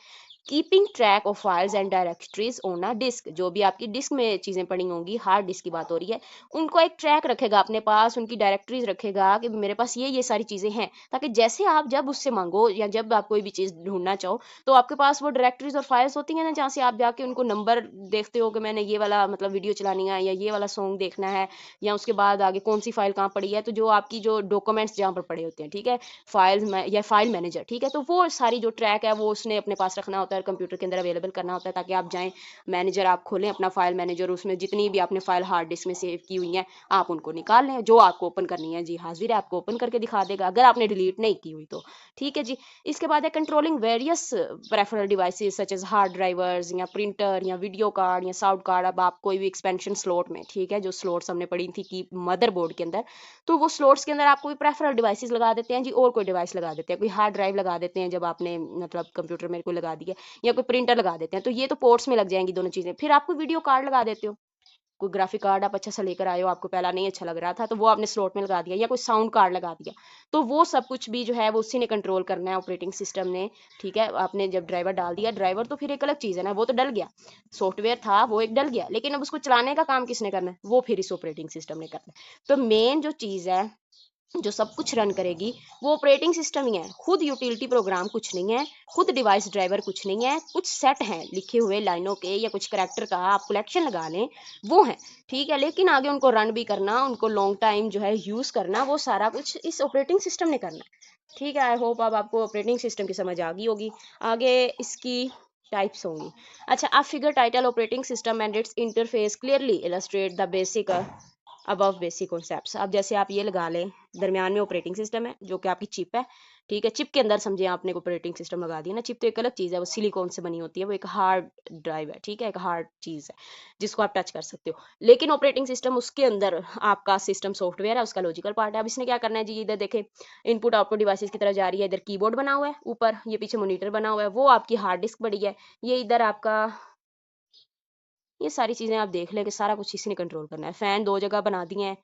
Keeping track of files and directories on a disk, जो भी आपकी डिस्क में चीज़ें पड़ी होंगी, हार्ड डिस्क की बात हो रही है, उनको एक ट्रैक रखेगा अपने पास, उनकी डायरेक्टरीज रखेगा कि मेरे पास ये सारी चीज़ें हैं, ताकि जैसे आप जब उससे मांगो या जब आप कोई भी चीज़ ढूंढना चाहो तो आपके पास वो डायरेक्टरीज और फाइल्स होती हैं ना, जहाँ से आप जाके उनको नंबर देखते हो कि मैंने ये वाला मतलब वीडियो चलानी है या ये वाला सॉन्ग देखना है, या उसके बाद आगे कौन सी फाइल कहाँ पड़ी है, तो जो आपकी जो डॉक्यूमेंट्स जहाँ पर पड़े होते हैं, ठीक है, फाइल्स में या फाइल मैनेजर, ठीक है। तो वो सारी जो ट्रैक है वो उसने अपने पास रखना होता है, कंप्यूटर के अंदर अवेलेबल करना होता है, ताकि आप जाएं मैनेजर, आप खोलें अपना फाइल मैनेजर, उसमें जितनी भी आपने फाइल हार्ड डिस्क में सेव की हुई हैं आप उनको निकाल लें, जो आपको ओपन करनी है जी हाजिर है, आपको ओपन करके दिखा देगा अगर आपने डिलीट नहीं की हुई तो, ठीक है जी। इसके बाद है controlling various peripheral devices such as hard drivers या प्रिंटर या वीडियो कार्ड या साउंड कार्ड। अब आप कोई भी एक्सपेंशन स्लॉट में, ठीक है, जो स्लॉट्स हमने पढ़ी थी कि मदरबोर्ड के अंदर, तो वो स्लॉट्स के अंदर आप कोई प्रेफरल डिवाइसेस लगा देते हैं जी, और कोई डिवाइस लगा देते हैं, कोई हार्ड ड्राइव लगा देते हैं जब आपने मतलब कंप्यूटर में कोई लगा दिया, या कोई प्रिंटर लगा देते हैं, तो ये तो पोर्ट्स में लग जाएंगी दोनों चीजें। फिर आप कोई वीडियो कार्ड लगा देते हो, कोई ग्राफिक कार्ड आप अच्छा सा लेकर आए हो, आपको पहला नहीं अच्छा लग रहा था तो वो आपने स्लॉट में लगा दिया, या कोई साउंड कार्ड लगा दिया, तो वो सब कुछ भी जो है वो उसी ने कंट्रोल करना है, ऑपरेटिंग सिस्टम ने, ठीक है। आपने जब ड्राइवर डाल दिया, ड्राइवर तो फिर एक अलग चीज़ है ना, वो तो डल गया, सॉफ्टवेयर था वो एक डल गया, लेकिन अब उसको चलाने का काम किसने करना है, वो फिर इस ऑपरेटिंग सिस्टम ने करना है। तो मेन जो चीज़ है जो सब कुछ रन करेगी वो ऑपरेटिंग सिस्टम ही है, खुद यूटिलिटी प्रोग्राम कुछ नहीं है, खुद डिवाइस ड्राइवर कुछ नहीं है, कुछ सेट हैं लिखे हुए लाइनों के या कुछ करैक्टर का आप कलेक्शन लगा लें वो है, ठीक है। लेकिन आगे उनको रन भी करना, उनको लॉन्ग टाइम जो है यूज़ करना, वो सारा कुछ इस ऑपरेटिंग सिस्टम ने करना है, ठीक है। आई होप अब आपको ऑपरेटिंग सिस्टम की समझ आ गई होगी। आगे इसकी टाइप्स होंगी। अच्छा, आप figure title operating system and it's interface clearly illustrate the basic above basic concepts. अब जैसे आप ये लगा लें, दरमियान में ऑपरेटिंग सिस्टम है जो कि आपकी चिप है, ठीक है। चिप के अंदर समझे आपने ऑपरेटिंग सिस्टम लगा दिया ना। चिप तो एक अलग चीज़ है, वो सिलिकॉन से बनी होती है, वो एक हार्ड ड्राइव है, ठीक है, एक हार्ड चीज़ है जिसको आप टच कर सकते हो। लेकिन ऑपरेटिंग सिस्टम, उसके अंदर आपका सिस्टम सॉफ्टवेयर है, उसका लॉजिकल पार्ट है। अब इसने क्या करना है जी, इधर देखें, इनपुट आउटपुट डिवाइसेस की तरफ जा रही है, इधर कीबोर्ड बना हुआ है, ऊपर ये पीछे मॉनिटर बना हुआ है, वो आपकी हार्ड डिस्क बड़ी है, ये इधर आपका, ये सारी चीज़ें आप देख लें कि सारा कुछ इसी ने कंट्रोल करना है। फ़ैन 2 जगह बना दिए हैं,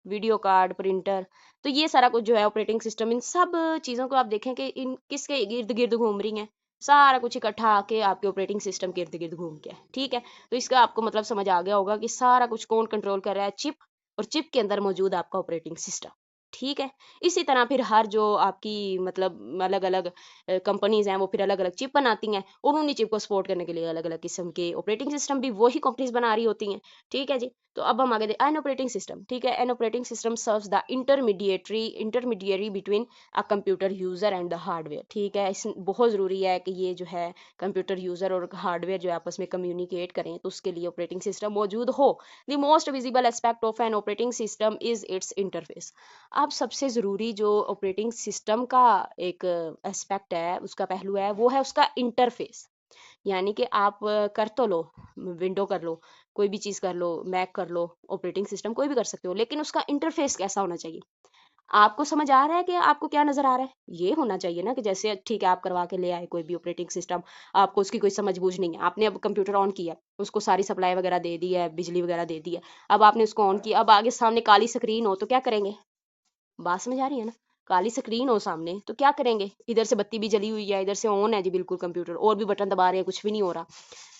वीडियो कार्ड, प्रिंटर, तो ये सारा कुछ जो है ऑपरेटिंग सिस्टम, इन सब चीज़ों को आप देखें कि इन किसके इर्द गिर्द घूम रही हैं, सारा कुछ इकट्ठा आके आपके ऑपरेटिंग सिस्टम के इर्द गिर्द घूम के है, ठीक है। तो इसका आपको मतलब समझ आ गया होगा कि सारा कुछ कौन कंट्रोल कर रहा है, चिप, और चिप के अंदर मौजूद आपका ऑपरेटिंग सिस्टम, ठीक है। इसी तरह फिर हर जो आपकी मतलब अलग अलग कंपनीज हैं, वो फिर अलग अलग चिप बनाती हैं, और उन्हीं चिप को सपोर्ट करने के लिए अलग अलग किस्म के ऑपरेटिंग सिस्टम भी वही कंपनीज बना रही होती हैं, ठीक है जी। तो अब हम आगे एन ऑपरेटिंग सिस्टम, ठीक है। An operating system serves the intermediary between a computer user and the hardware, ठीक है। इस बहुत ज़रूरी है कि ये जो है कंप्यूटर यूजर और हार्डवेयर जो है आपस में कम्युनिकेट करें, तो उसके लिए ऑपरेटिंग सिस्टम मौजूद हो। The most visible aspect of N operating system is it's interface. अब सबसे ज़रूरी जो ऑपरेटिंग सिस्टम का एक एस्पेक्ट है, उसका पहलू है, वो है उसका इंटरफेस। यानी कि आप कर तो लो, विंडो कर लो, कोई भी चीज़ कर लो, मैक कर लो, ऑपरेटिंग सिस्टम कोई भी कर सकते हो, लेकिन उसका इंटरफेस कैसा होना चाहिए? आपको समझ आ रहा है कि आपको क्या नज़र आ रहा है? ये होना चाहिए ना कि जैसे ठीक है, आप करवा के ले आए कोई भी ऑपरेटिंग सिस्टम, आपको उसकी कोई समझ-बूझ नहीं है, आपने अब कंप्यूटर ऑन किया, उसको सारी सप्लाई वगैरह दे दी है, बिजली वगैरह दे दी है, अब आपने उसको ऑन किया, अब आगे सामने काली स्क्रीन हो तो क्या करेंगे? बात समझ आ रही है ना? काली स्क्रीन हो सामने तो क्या करेंगे? इधर से बत्ती भी जली हुई है, इधर से ऑन है जी बिल्कुल कंप्यूटर, और भी बटन दबा रहे हैं, कुछ भी नहीं हो रहा।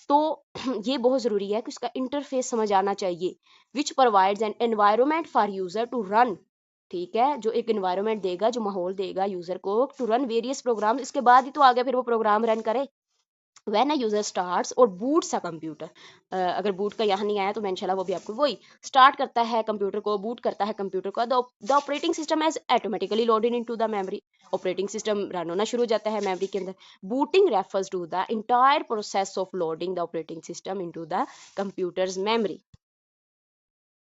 तो ये बहुत ज़रूरी है कि उसका इंटरफेस समझ आना चाहिए, which provides an environment for user to run, ठीक है, जो एक एनवायरनमेंट देगा, जो माहौल देगा यूज़र को टू रन वेरियस प्रोग्राम, इसके बाद ही तो आगे फिर वो प्रोग्राम रन करे। व्हेन अ यूजर स्टार्ट्स और बूट्स अ कंप्यूटर, अगर बूट का यहाँ नहीं आया तो मैं इंशाल्लाह वो भी आपको, वही स्टार्ट करता है कंप्यूटर को, बूट करता है कंप्यूटर को, the operating system has automatically loaded into the memory, operating system run होना शुरू हो जाता है मेमोरी के अंदर। Booting refers to the entire process of loading the operating system into the computer's memory.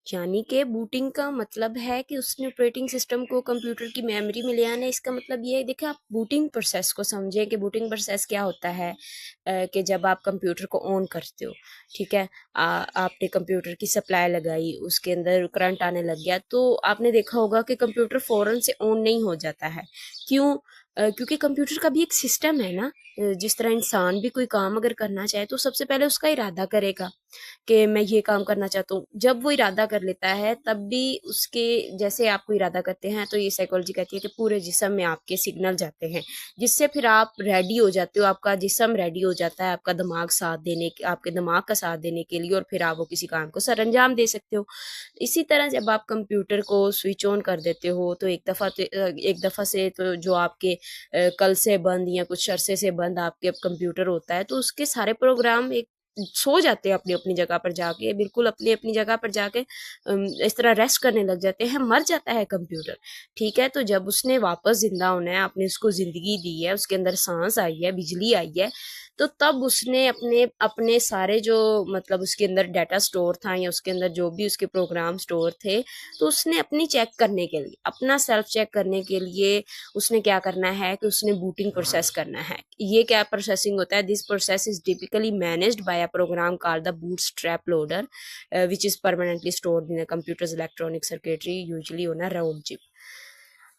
यानी कि बूटिंग का मतलब है कि उसने ऑपरेटिंग सिस्टम को कंप्यूटर की मेमोरी में ले आना है। इसका मतलब ये है, देखिए आप बूटिंग प्रोसेस को समझें कि बूटिंग प्रोसेस क्या होता है। कि जब आप कंप्यूटर को ऑन करते हो, ठीक है, आपने कंप्यूटर की सप्लाई लगाई, उसके अंदर करंट आने लग गया, तो आपने देखा होगा कि कंप्यूटर फ़ौरन से ऑन नहीं हो जाता है। क्यों? क्योंकि कंप्यूटर का भी एक सिस्टम है ना। जिस तरह इंसान भी कोई काम अगर करना चाहे तो सबसे पहले उसका इरादा करेगा कि मैं ये काम करना चाहता हूँ। जब वो इरादा कर लेता है तब भी उसके, जैसे आप कोई इरादा करते हैं तो ये साइकोलॉजी कहती है कि पूरे जिस्म में आपके सिग्नल जाते हैं, जिससे फिर आप रेडी हो जाते हो, आपका जिस्म रेडी हो जाता है, आपका दिमाग साथ देने के, आपके दिमाग का साथ देने के लिए, और फिर आप वो किसी काम को सरअंजाम दे सकते हो। इसी तरह जब आप कंप्यूटर को स्विच ऑन कर देते हो तो एक दफ़ा से तो जो आपके कल से बंद या कुछ अरसे से बंद आपके अब कंप्यूटर होता है, तो उसके सारे प्रोग्राम एक सो जाते हैं अपनी अपनी जगह पर जाके, बिल्कुल अपनी अपनी जगह पर जाके इस तरह रेस्ट करने लग जाते हैं, मर जाता है कंप्यूटर, ठीक है। तो जब उसने वापस जिंदा होना है, आपने उसको जिंदगी दी है, उसके अंदर सांस आई है, बिजली आई है, तो तब उसने अपने अपने सारे जो मतलब उसके अंदर डाटा स्टोर था या उसके अंदर जो भी उसके प्रोग्राम स्टोर थे, तो उसने अपनी चेक करने के लिए, अपना सेल्फ चेक करने के लिए उसने क्या करना है कि उसने बूटिंग प्रोसेस करना है। ये क्या प्रोसेसिंग होता है? This process is typically managed by a program called the bootstrap loader, which is permanently stored in a computer's electronic circuitry, usually on a ROM chip.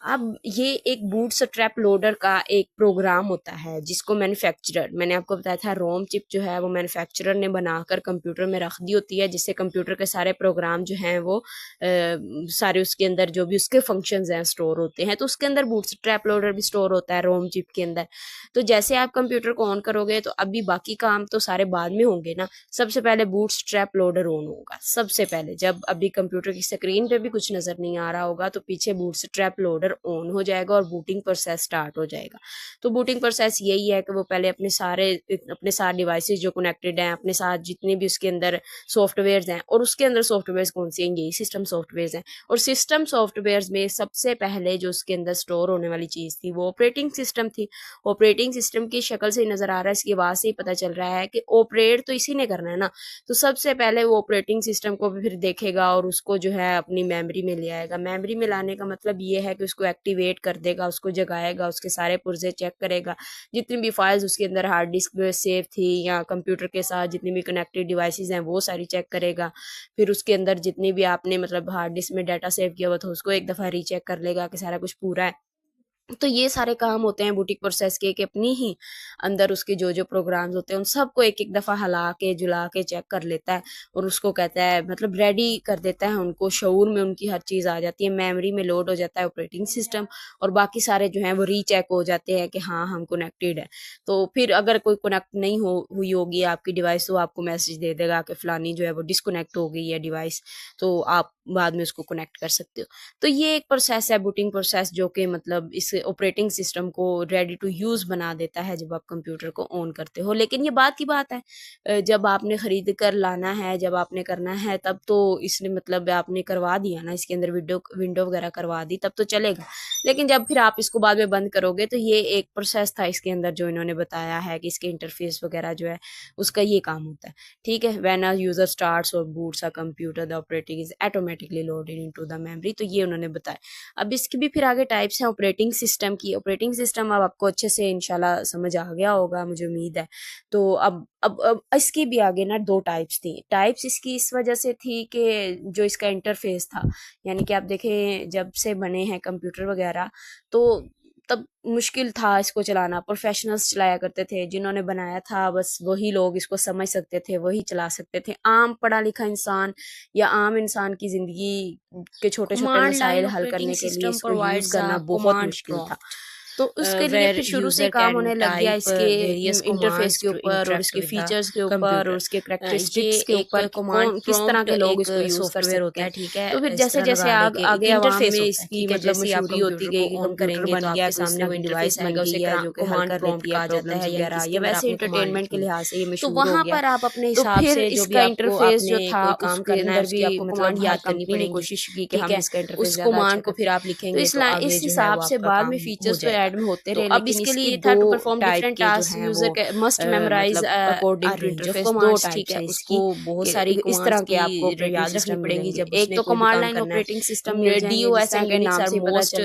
अब ये एक बूटस्ट्रैप लोडर का एक प्रोग्राम होता है जिसको मैन्युफैक्चरर, मैंने आपको बताया था रोम चिप जो है वो मैन्युफैक्चरर ने बनाकर कंप्यूटर में रख दी होती है, जिससे कंप्यूटर के सारे प्रोग्राम जो हैं वो सारे उसके अंदर जो भी उसके फंक्शंस हैं स्टोर होते हैं। तो उसके अंदर बूटस्ट्रैप लोडर भी स्टोर होता है रोम चिप के अंदर। तो जैसे आप कंप्यूटर को ऑन करोगे तो अभी बाकी काम तो सारे बाद में होंगे ना, सबसे पहले बूटस्ट्रैप लोडर ऑन होगा। सबसे पहले जब अभी कंप्यूटर की स्क्रीन पे भी कुछ नजर नहीं आ रहा होगा तो पीछे बूटस्ट्रैप लोडर कंप्यूटर ऑन हो जाएगा और बूटिंग प्रोसेस स्टार्ट हो जाएगा। तो बूटिंग प्रोसेस यही है कि वो पहले अपने सारे डिवाइसेस जो कनेक्टेड हैं, अपने साथ जितने भी उसके अंदर सॉफ्टवेयर्स हैं, और उसके अंदर सॉफ्टवेयर्स कौन से हैं, यही सिस्टम सॉफ्टवेयर्स हैं। और सिस्टम सॉफ्टवेयर्स में सबसे पहले जो उसके अंदर स्टोर होने वाली चीज़ थी वो ऑपरेटिंग सिस्टम थी। ऑपरेटिंग सिस्टम की शक्ल से ही नज़र आ रहा है, इसकी आवाज़ से ही पता चल रहा है कि ऑपरेट तो इसी ने करना है ना। तो सबसे पहले वो ऑपरेटिंग सिस्टम को भी फिर देखेगा और उसको जो है अपनी मेमोरी में ले आएगा। मेमोरी में लाने का मतलब ये है कि उसको एक्टिवेट कर देगा, उसको जगाएगा, उसके सारे पुर्जे चेक करेगा, जितनी भी फाइल्स उसके अंदर हार्ड डिस्क में सेव थी या कंप्यूटर के साथ जितनी भी कनेक्टेड डिवाइसेस हैं वो सारी चेक करेगा। फिर उसके अंदर जितनी भी आपने मतलब हार्ड डिस्क में डाटा सेव किया हुआ था उसको एक दफ़ा रीचेक कर लेगा कि सारा कुछ पूरा है। तो ये सारे काम होते हैं बूटिंग प्रोसेस के, कि अपनी ही अंदर उसके जो जो प्रोग्राम्स होते हैं उन सबको एक एक दफ़ा हिला के जुला के चेक कर लेता है और उसको कहता है मतलब रेडी कर देता है उनको, शऊर में उनकी हर चीज़ आ जाती है, मेमोरी में लोड हो जाता है ऑपरेटिंग सिस्टम, और बाकी सारे जो हैं वो रीचेक हो जाते हैं कि हाँ हम कनेक्टेड है। तो फिर अगर कोई कनेक्ट नहीं हुई होगी आपकी डिवाइस तो आपको मैसेज दे देगा कि फ़लानी जो है वो डिसकनेक्ट हो गई है डिवाइस, तो आप बाद में उसको कनेक्ट कर सकते हो। तो ये एक प्रोसेस है बूटिंग प्रोसेस, जो कि मतलब इस ऑपरेटिंग सिस्टम को रेडी टू यूज़ बना देता है जब आप कंप्यूटर को ऑन करते हो। लेकिन ये बात की बात है, जब आपने ख़रीद कर लाना है, जब आपने करना है, तब तो इसने मतलब आपने करवा दिया ना, इसके अंदर विंडो वगैरह करवा दी, तब तो चलेगा। लेकिन जब फिर आप इसको बाद में बंद करोगे तो ये एक प्रोसेस था इसके अंदर जो इन्होंने बताया है कि इसके इंटरफेस वगैरह जो है उसका ये काम होता है। ठीक है, व्हेन अ यूज़र स्टार्ट्स और boots a computer the operating is automatically loaded into the memory. तो ये उन्होंने बताया। अब इसकी भी फिर आगे टाइप्स हैं ऑपरेटिंग सिस्टम की। ऑपरेटिंग सिस्टम अब आपको अच्छे से इंशाल्लाह समझ आ गया होगा, मुझे उम्मीद है। तो अब इसकी भी आगे ना दो टाइप्स थी। टाइप्स इसकी इस वजह से थी कि जो इसका इंटरफेस था, यानी कि आप देखें जब से बने हैं कंप्यूटर वगैरह तो तब मुश्किल था इसको चलाना। प्रोफेशनल्स चलाया करते थे, जिन्होंने बनाया था बस वही लोग इसको समझ सकते थे, वही चला सकते थे। आम पढ़ा लिखा इंसान या आम इंसान की ज़िंदगी के छोटे छोटे मसाइल हल करने के लिए इसको यूज़ करना बहुत मुश्किल था। तो उसके लिए फिर शुरू से काम होने लग गया इसके इंटरफेस के ऊपर और इसके फीचर्स के ऊपर और उसके करैक्टरिस्टिक्स के ऊपर कि कौन किस तरह के लोग इसको यूज कर सकते हैं। ठीक है, तो फिर जैसे जैसे आगे आवाम में इसकी मतलब मशहूरी होती गई कि कंप्यूटर बन गया, कोई इस तरह की डिवाइस बन गई है जो कि हल कर लेती है प्रॉब्लम्स वगैरह, या वैसे इंटरटेनमेंट के लिहाज से ये मशहूर हो गया। पर आप अपने हिसाब से जो भी इंटरफेस जो था काम करना है उसकी आपको कमांड याद करनी पड़ेगी, कोशिश की कि हम इसका इंटरफेस उस कमांड को फिर आप लिखेंगे तो इस हिसाब से बाद में फीचर्स तो ऐड में होते रहे। अब इसके लिए था to perform different task user के must memorize according to interface दो टाइप्स है इसकी, बहुत सारी इस तरह के आपको याद रखनी पड़ेंगी। जब एक तो कमांड लाइन ऑपरेटिंग सिस्टम मिल जाएंगे, DOS and Unix are most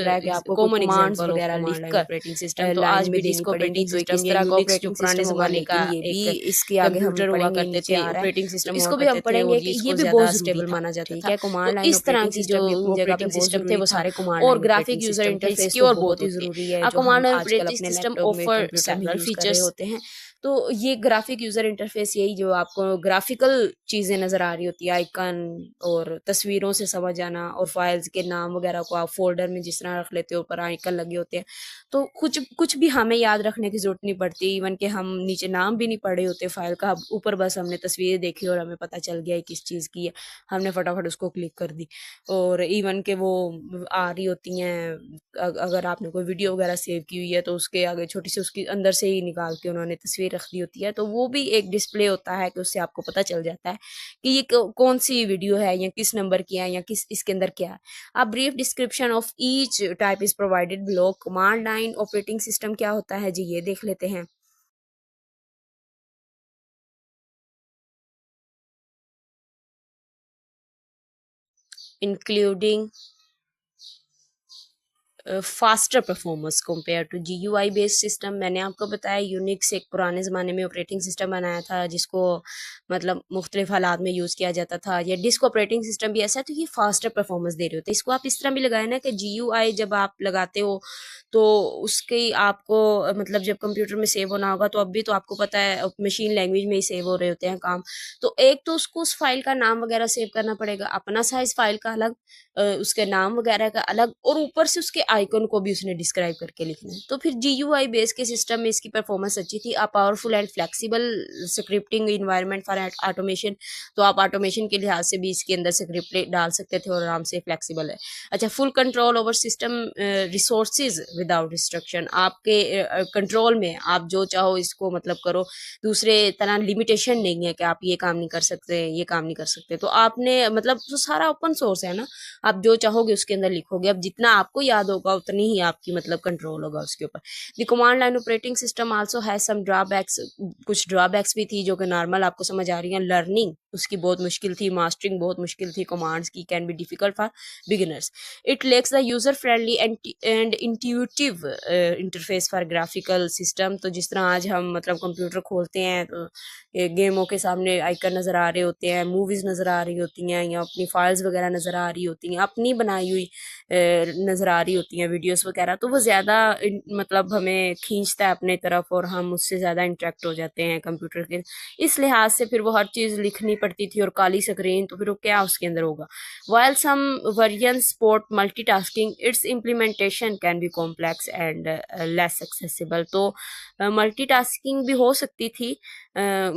common example वगैरह लिखकर ऑपरेटिंग सिस्टम तो आज भी डिस्क ऑपरेटिंग सिस्टम या यूनिक्स जो पुराने जमाने का ये भी इसके आगे हम हुआ करते थे ऑपरेटिंग सिस्टम, इसको भी हम पढ़ेंगे कि ये भी बहुत स्टेबल माना जाता था। कमांड लाइन इस तरह की जो ऑपरेटिंग सिस्टम थे वो सारे कमांड और ग्राफिक यूजर इंटरफेस की और बहुत ही जरूरी है। Command operating system offer several features होते हैं। तो ये ग्राफिक यूजर इंटरफेस यही जो आपको ग्राफिकल चीज़ें नज़र आ रही होती है, आइकन और तस्वीरों से समझ आना, और फाइल्स के नाम वगैरह को आप फोल्डर में जिस तरह रख लेते हो ऊपर आइकन लगे होते हैं, तो कुछ कुछ भी हमें याद रखने की ज़रूरत नहीं पड़ती। इवन कि हम नीचे नाम भी नहीं पढ़े होते फाइल का, ऊपर बस हमने तस्वीर देखी और हमें पता चल गया किस चीज़ की है, हमने फटाफट उसको क्लिक कर दी। और इवन के वो आ रही होती हैं, अगर आपने कोई वीडियो वगैरह सेव की हुई है तो उसके आगे छोटी सी उसकी अंदर से ही निकाल के उन्होंने तस्वीर रख दी होती है, तो वो भी एक डिस्प्ले होता है कि उससे आपको पता चल जाता है कि ये कौन सी वीडियो है या किस नंबर की है या किस इसके अंदर क्या है। अब brief description of each type is provided below. Command line operating system क्या होता है जी, ये देख लेते हैं। Including faster performance compare to GUI based system. मैंने आपको बताया यूनिक्स एक पुराने ज़माने में ऑपरेटिंग सिस्टम बनाया था जिसको मतलब मुख्तलिफ हालात में यूज़ किया जाता था। ये डिस्क ऑपरेटिंग सिस्टम भी ऐसा है, तो ये फास्टर परफॉर्मेंस दे रहे होते हैं। इसको आप इस तरह भी लगाए ना कि जीयूआई जब आप लगाते हो तो उसकी आपको मतलब जब कंप्यूटर में सेव होना होगा तो अब भी तो आपको पता है मशीन लैंग्वेज में ही सेव हो रहे होते हैं काम। तो एक तो उसको उस फाइल का नाम वगैरह सेव करना पड़ेगा, अपना साइज फाइल का अलग, उसके नाम वगैरह का अलग, और ऊपर से उसके आइकन को भी उसने डिस्क्राइब करके लिखना है। तो फिर GUI बेस के सिस्टम में इसकी परफॉर्मेंस अच्छी थी। Powerful and flexible scripting environment for automation, तो आप ऑटोमेशन के लिहाज से भी इसके अंदर स्क्रिप्ट डाल सकते थे और आराम से फ्लेक्सिबल है। अच्छा, full control over system resources without restriction, आपके कंट्रोल में आप जो चाहो इसको मतलब करो, दूसरे तरह लिमिटेशन नहीं है कि आप ये काम नहीं कर सकते, ये काम नहीं कर सकते। तो आपने मतलब तो सारा ओपन सोर्स है ना, आप जो चाहोगे उसके अंदर लिखोगे, अब जितना आपको याद होगा उतनी ही आपकी मतलब कंट्रोल होगा उसके ऊपर। The command line operating system also has some drawbacks, कुछ ड्रॉबैक्स भी थी जो कि नॉर्मल आपको समझ आ रही है। लर्निंग उसकी बहुत मुश्किल थी, मास्टरिंग बहुत मुश्किल थी, कमांड्स की can be difficult for beginners. It lacks the user friendly and intuitive interface for graphical system. तो जिस तरह आज हम मतलब कंप्यूटर खोलते हैं तो गेमों के सामने आइकन नज़र आ रहे होते हैं, मूवीज़ नज़र आ रही होती हैं, या अपनी फाइल्स वगैरह नज़र आ रही होती हैं, अपनी बनाई हुई नज़र आ रही होती हैं वीडियोस वगैरह, तो वो ज़्यादा मतलब हमें खींचता है अपने तरफ और हम उससे ज़्यादा इंटरेक्ट हो जाते हैं कंप्यूटर के। इस लिहाज से फिर वो हर चीज़ लिखनी पड़ती थी और काली स्क्रीन, तो फिर वो क्या उसके अंदर होगा। While some versions support multitasking, its implementation can be complex and less accessible. तो मल्टीटास्किंग भी हो सकती थी,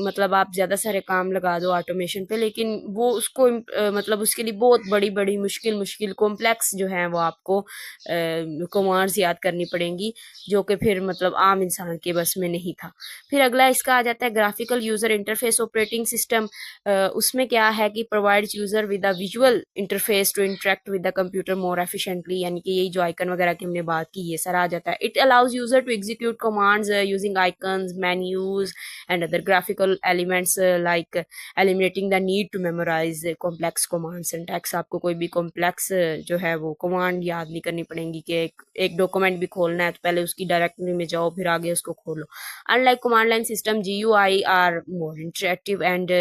मतलब आप ज़्यादा सारे काम लगा दो ऑटोमेशन पे, लेकिन वो उसको मतलब उसके लिए बहुत बड़ी बड़ी मुश्किल कॉम्प्लेक्स जो है वो आपको कमांड्स याद करनी पड़ेंगी, जो कि फिर मतलब आम इंसान के बस में नहीं था। फिर अगला इसका आ जाता है graphical user interface operating system. उसमें क्या है कि provides user with a visual interface to interact with the computer more efficiently, यानी कि यही जो आइकन वगैरह की हमने बात की ये सारा आ जाता है। It allows user to execute commands using icons, menus and other graphical elements like eliminating the need to memorize complex command syntax. आपको कोई भी कॉम्प्लेक्स जो है वो कमांड याद नहीं करनी पड़ेगी कि एक डॉक्यूमेंट भी खोलना है तो पहले उसकी डायरेक्टरी में जाओ फिर आगे उसको खोलो। Unlike command line system, GUI are more interactive and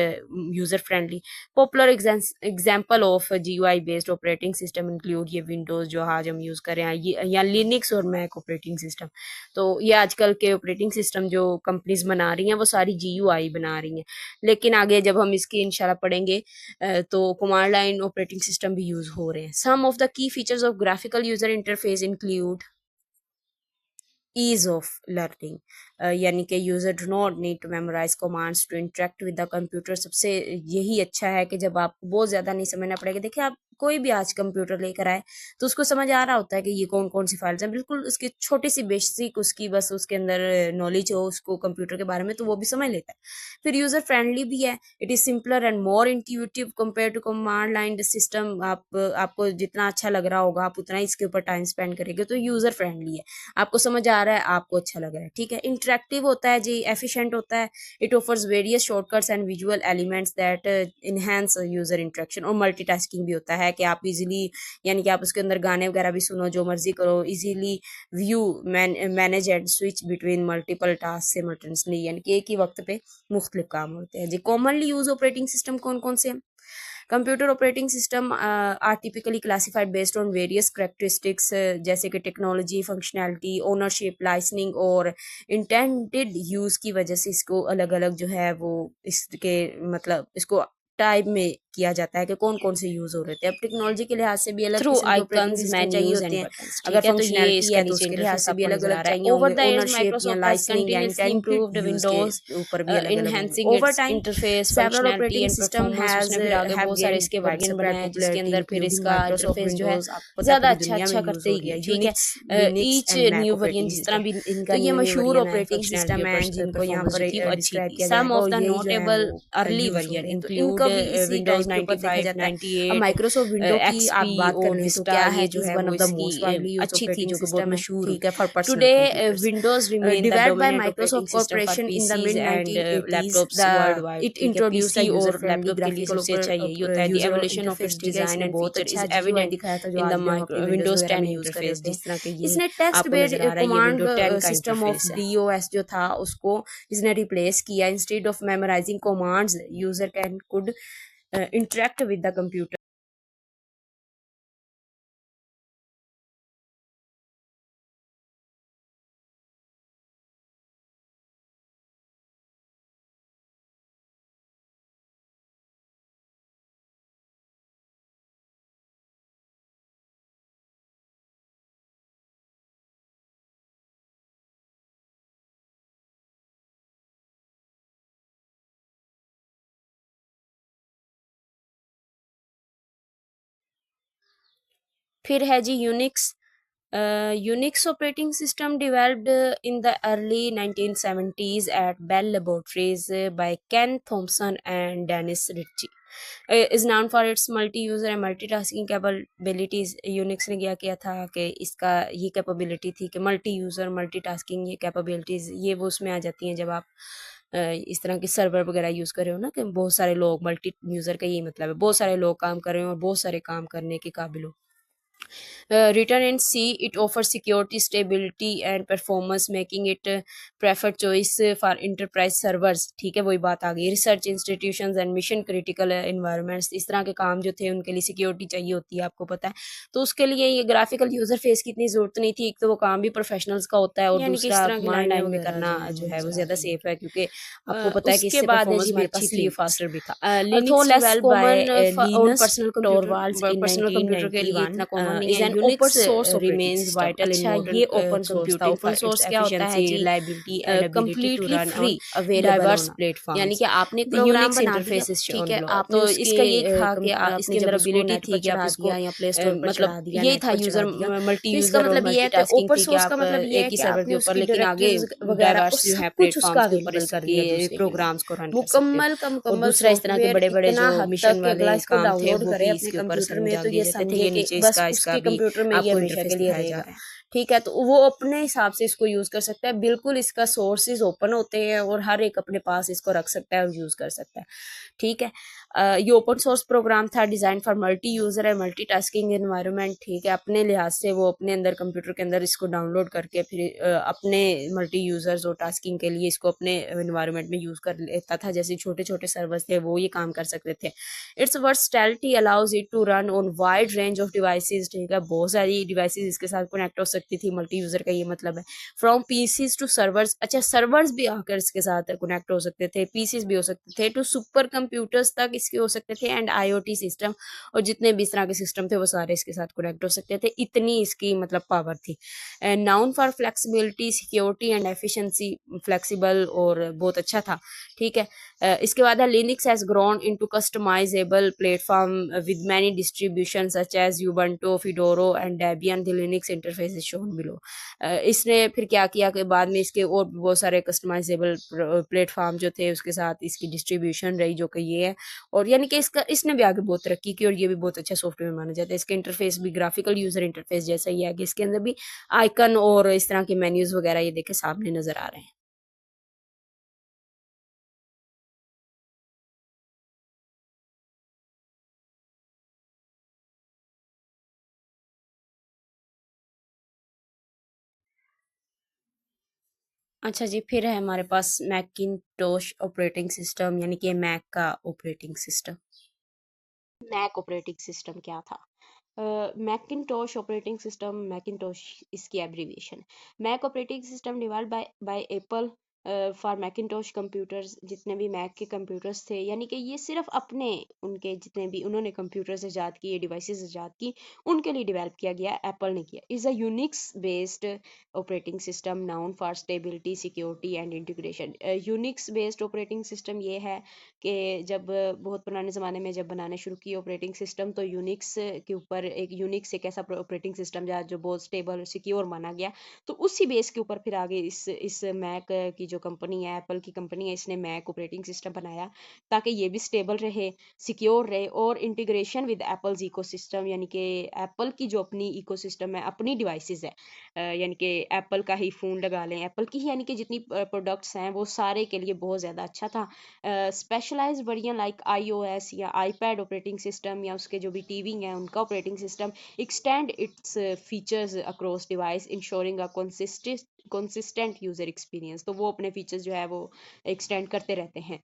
user friendly. Popular example of a GUI based operating system include ये Windows जो आज हम यूज कर रहे हैं, ये या Linux और Mac ऑपरेटिंग सिस्टम। तो ये आजकल के ऑपरेटिंग सिस्टम जो कंपनीज बना रही हैं वो सारी GUI बना रही हैं, लेकिन आगे जब हम इसकी इंशाल्लाह पढ़ेंगे तो कमांड लाइन ऑपरेटिंग सिस्टम भी यूज हो रहे हैं। Some of the key features of graphical user interface include ease of learning, यानी कि user do not need to memorize commands to interact with the computer. सबसे यही अच्छा है कि जब आपको बहुत ज़्यादा नहीं समझना पड़ेगा। देखिए, आप कोई भी आज कंप्यूटर लेकर आए तो उसको समझ आ रहा होता है कि ये कौन कौन सी फाइल्स हैं, बिल्कुल उसकी छोटी सी बेसिक उसकी बस उसके अंदर नॉलेज हो उसको कंप्यूटर के बारे में, तो वो भी समझ लेता है। फिर यूज़र फ्रेंडली भी है, it is simpler and more intuitive compare to command line system. आपको जितना अच्छा लग रहा होगा आप उतना ही इसके ऊपर टाइम स्पेंड करेंगे, तो यूज़र फ्रेंडली है, आपको समझ आ रहा है, आपको अच्छा लग रहा है, ठीक है। इंटरेक्टिव होता है जी, एफिशिएंट होता है। It offers various shortcuts and visual elements that enhance user interaction. और मल्टीटास्किंग भी होता है कि आप इजीली, यानी कि आप उसके अंदर गाने वगैरह भी सुनो, जो मर्जी करो, easily view manage and switch between multiple task simultaneously, यानी कि एक ही वक्त पे मुख्तलिफ काम होते हैं जी। कॉमनली यूज ऑपरेटिंग सिस्टम कौन कौन से हैं? Computer operating system are typically classified based on various characteristics, जैसे कि टेक्नोलॉजी, फंक्शनैलिटी, ओनरशिप, लाइसनिंग और इंटेंडेड यूज़ की वजह से इसको अलग अलग जो है वो इसके मतलब इसको टाइप में किया जाता है कि कौन कौन से यूज़ हो रहे थे। अब टेक्नोलॉजी के लिहाज से भी अलग थ्रू किस्म के ऑपरेटिंग आइकन्स, सिस्टम चाहिए मेन्यूज होते एंड हैं। बटन्स, अगर ठीक है, तो ये फंक्शनैलिटी इसका है तो नीचे उसके लिहाज इंटरफेस से भी आपको अलग नजर आ अलग रहा है। चाहिए ओवर होंगे। द इयर्स ओनरशिप या माइक्रोसॉफ्ट हैज लाइसनिंग या कंटिन्यूअसली इंटेंडेड इम्प्रूव्ड यूज़ के विंडोज ऊपर भी अलग अलग होंगे। enhancing over its time interface, several functionality operating and system performance, has उसने फिर आगे have बहुत सारे gained इसके वर्जन widespread बनाए हैं जिसके popularity अंदर फिर including इसका Microsoft इंटरफेस जो है Windows। आपको पता है ज़्यादा पूरी अच्छा दुनिया में अच्छा यूज करते हो ही रही गया, है ठीक है। Unix, Linux each and Mac new variant operating जिस तरह सिस्टम। भी इनका तो ये न्यू न्यू मशहूर वर्जन है, ऑपरेटिंग फंक्शनैलिटी सिस्टम और है जिनको यहाँ परफॉर्मेंस पर जो थी वो अच्छी डिस्क्राइब थी। किया सम जाएगा ऑफ और द यही जो है नोटेबल वो अर्ली यूज हो वेरिएंट रहे हैं। तो तो इनको इनका भी भी इसी विंडोज टाइप के ऊपर देखा 95, जाता है। अब 98, माइक्रोसॉफ्ट विंडो की आप एक्सपी बात कर और लें तो विस्टा क्या ये है जो कि है वन वो ऑफ द इसकी मोस्ट वाइडली यूज अच्छी थी ऑपरेटिंग जो कि बहुत सिस्टम है, मशहूर हुई। ठीक है, for personal today computers. Windows remain the Developed by dominant operating Microsoft system for Corporation in the PCs mid and 1980s, laptops world wide, it ठीक है। introduced a पीसी और user-friendly लैपटॉप के लिए graphical सबसे अच्छा यही होता है। The user evolution of interface, it's ठीक है। डिजाइन इसने एंड बहुत फीचर इज अच्छा GUI एविडेंट दिखाया था जो इन द आज भी हम अपने विंडोज विंडोज वगैरह 10 में यूज कर रहे इंटरफेस, होते हैं। जिस तरह के ये इसने टेक्स्ट आपको बेस्ड नजर आ रहा है, ये कमांड विंडो 10 का सिस्टम ऑफ इंटरफेस है। DOS जो था उसको इसने रिप्लेस किया। Instead of memorizing commands user can could interact with the computer फिर है जी Unix. Unix operating system developed in the early 1970s at Bell laboratories by Ken Thompson and Dennis Ritchie, is known for its multi user and multitasking capabilities. Unix ने क्या किया था कि इसका ये कैपेबिलिटी थी कि मल्टी यूजर मल्टीटास्किंग ये कैपेबिलिटीज ये वो उसमें आ जाती हैं जब आप इस तरह के सर्वर वगैरह यूज़ कर रहे हो ना, कि बहुत सारे लोग, मल्टी यूज़र का यही मतलब है बहुत सारे लोग काम कर रहे हो और बहुत सारे काम करने के काबिल हो। Written in C, it offers security, stability and performance, making it preferred choice for enterprise servers। ठीक है, वही बात आ गई, research institutions and mission critical environments, इस तरह के काम जो थे उनके लिए सिक्योरिटी चाहिए होती है, आपको पता है। तो उसके लिए ये ग्राफिकल यूजर फेस की इतनी जरूरत नहीं थी। एक तो वो काम भी प्रोफेशनल्स का होता है और यानी कि इस दूसरा तरह की कमांड लाइनें लाइन में वगैरह करना जो हैं जो वो है वो नजर आ ज्यादा रही हैं। सेफ है, क्योंकि आपको पता है कि उसके इससे बाद है परफॉर्मेंस जी भी हमारे अच्छी पास थी, लिनक्स। फास्टर भी था। Though Linux less develop common by on Linus personal computer, Torvalds in personal computer के लिए इतना 1991 कॉमन नहीं इज है। An open Unix source operating remains system. Vital in अच्छा, मॉडर्न ये ओपन सोर्स था। Sourcing open for its source क्या होता है एफिशिएंसी, जी? Reliability and ability to completely run free on available diverse होना। यानी प्लेटफॉर्म्स। कि आपने एक द प्रोग्राम यूनिक्स बना दिया, इंटरफेस इज ठीक शोन है, बिलो। आपने तो उसके इसका ये था कि आपने इसके जब अंदर उसको एबिलिटी नेट थी पर कि आप चढ़ा इसको दिया या प्ले स्टोर पर मतलब चढ़ा दिया, यही नेट था, पर चढ़ा यूजर दिया, मल्टी तो इसका यूजर और मतलब ये है कि मल्टीटास्किंग ओपन थी कि सोर्स का आप मतलब ये है एक ही कि सर्वर के आपने ऊपर, उसकी लेकिन आगे डायरेक्टरीज वगैरह और डाइवर्स जो सब है कुछ उसका प्लेटफॉर्म्स के ऊपर अवेलेबल कर इसके दिया दूसरे के लिए। प्रोग्राम्स को रन कर सकते हो। मुकम्मल का और मुकम्मल दूसरा इस तरह के सॉफ्टवेयर बड़े बड़े इतना जो हद तक मिशन कि वाले अगला इसको काम थे डाउनलोड वो करे भी अपने इसके ऊपर सर कंप्यूटर में अंजाम तो दिए ये जाते थे। समझे ये कि नीचे बस इसका इसका उसके भी कंप्यूटर में ये आपको हमेशा के इंटरफेस लिए दिखाया जा रहेगा। रहा है। ठीक है, तो वो अपने हिसाब से इसको यूज़ कर सकता है। बिल्कुल इसका सोर्सेज ओपन होते हैं और हर एक अपने पास इसको रख सकता है और यूज़ कर सकता है। ठीक है, ये ओपन सोर्स प्रोग्राम था, डिज़ाइन फॉर मल्टी यूज़र है, मल्टीटास्किंग एनवायरनमेंट। ठीक है, अपने लिहाज से वो अपने अंदर कंप्यूटर के अंदर इसको डाउनलोड करके फिर अपने मल्टी यूज़र्स और टास्किंग के लिए इसको अपने एनवायरनमेंट में यूज़ कर लेता था। जैसे छोटे छोटे सर्वर्स थे वो ये काम कर सकते थे। Its versatility allows it to run on wide range of devices. ठीक है, बहुत सारी डिवाइसेस इसके साथ कनेक्ट हो सकती थी। मल्टी यूज़र का ये मतलब है। फ्रॉम पीसीज टू सर्वर्स, अच्छा सर्वर्स भी आकर इसके साथ कनेक्ट हो सकते थे, पीसीज भी हो सकते थे, टू सुपर कंप्यूटर्स तक इसके हो सकते थे, एंड आईओटी सिस्टम, और जितने भी इस तरह के सिस्टम थे वो सारे इसके साथ कनेक्ट हो सकते थे। इतनी इसकी मतलब पावर थी। Known for flexibility, security and efficiency, flexible और बहुत अच्छा था। ठीक है, इसके बाद है Linux has grown into customizable platform with many distribution such as Ubuntu, Fedora and Debian. The Linux interface is shown below. इसने फिर क्या किया कि बाद में इसके और भी बहुत सारे कस्टमाइजेबल प्लेटफॉर्म जो थे उसके साथ इसकी डिस्ट्रीब्यूशन रही, जो कि ये है। और यानी कि इसका इसने भी आगे बहुत तरक्की की और ये भी बहुत अच्छा सॉफ्टवेयर माना जाता है। इसका इंटरफेस भी ग्राफिकल यूजर इंटरफेस जैसा ही है कि इसके अंदर भी आइकन और इस तरह के मेन्यूज वगैरह ये देखे सामने नजर आ रहे हैं। अच्छा जी, फिर है हमारे पास मैकिनटोश ऑपरेटिंग सिस्टम, यानी कि मैक का operating system. Mac operating system क्या था? मैकिनटोश ऑपरेटिंग सिस्टम, मैकिनटोश इसकी abbreviation. Mac operating system developed by Apple for Macintosh computers. जितने भी मैक के कंप्यूटर्स थे, यानी कि ये सिर्फ अपने उनके जितने भी उन्होंने कंप्यूटर्स ईजाद किए, डिवाइसेस ईजाद की, उनके लिए डेवलप किया गया, एप्पल ने किया। Is a Unix based operating system noun for stability, security and integration. Unix based operating system ये है कि जब बहुत पुराने ज़माने में जब बनाने शुरू किए ऑपरेटिंग सिस्टम, तो यूनिक्स के ऊपर एक यूनिक्स एक ऐसा ऑपरेटिंग सिस्टम जो बहुत स्टेबल सिक्योर माना गया। तो उसी बेस के ऊपर फिर आगे इस मैक की जो कंपनी है, एप्पल की कंपनी है, इसने मैक ऑपरेटिंग सिस्टम बनाया ताकि ये भी स्टेबल रहे, सिक्योर रहे, और इंटीग्रेशन विद एप्पल्स इकोसिस्टम, यानी कि एप्पल की जो अपनी इकोसिस्टम है, अपनी डिवाइसेस है, यानी कि एप्पल का ही फ़ोन लगा लें, एप्पल की ही यानी कि जितनी प्रोडक्ट्स हैं वो सारे के लिए बहुत ज़्यादा अच्छा था। स्पेशलाइज्ड वर्जन लाइक iOS या iPad ऑपरेटिंग सिस्टम या उसके जो भी टीवी हैं उनका operating system extend its features across device, ensuring a consistent user experience. तो वो अपने फीचर्स जो है वो एक्सटेंड करते रहते हैं।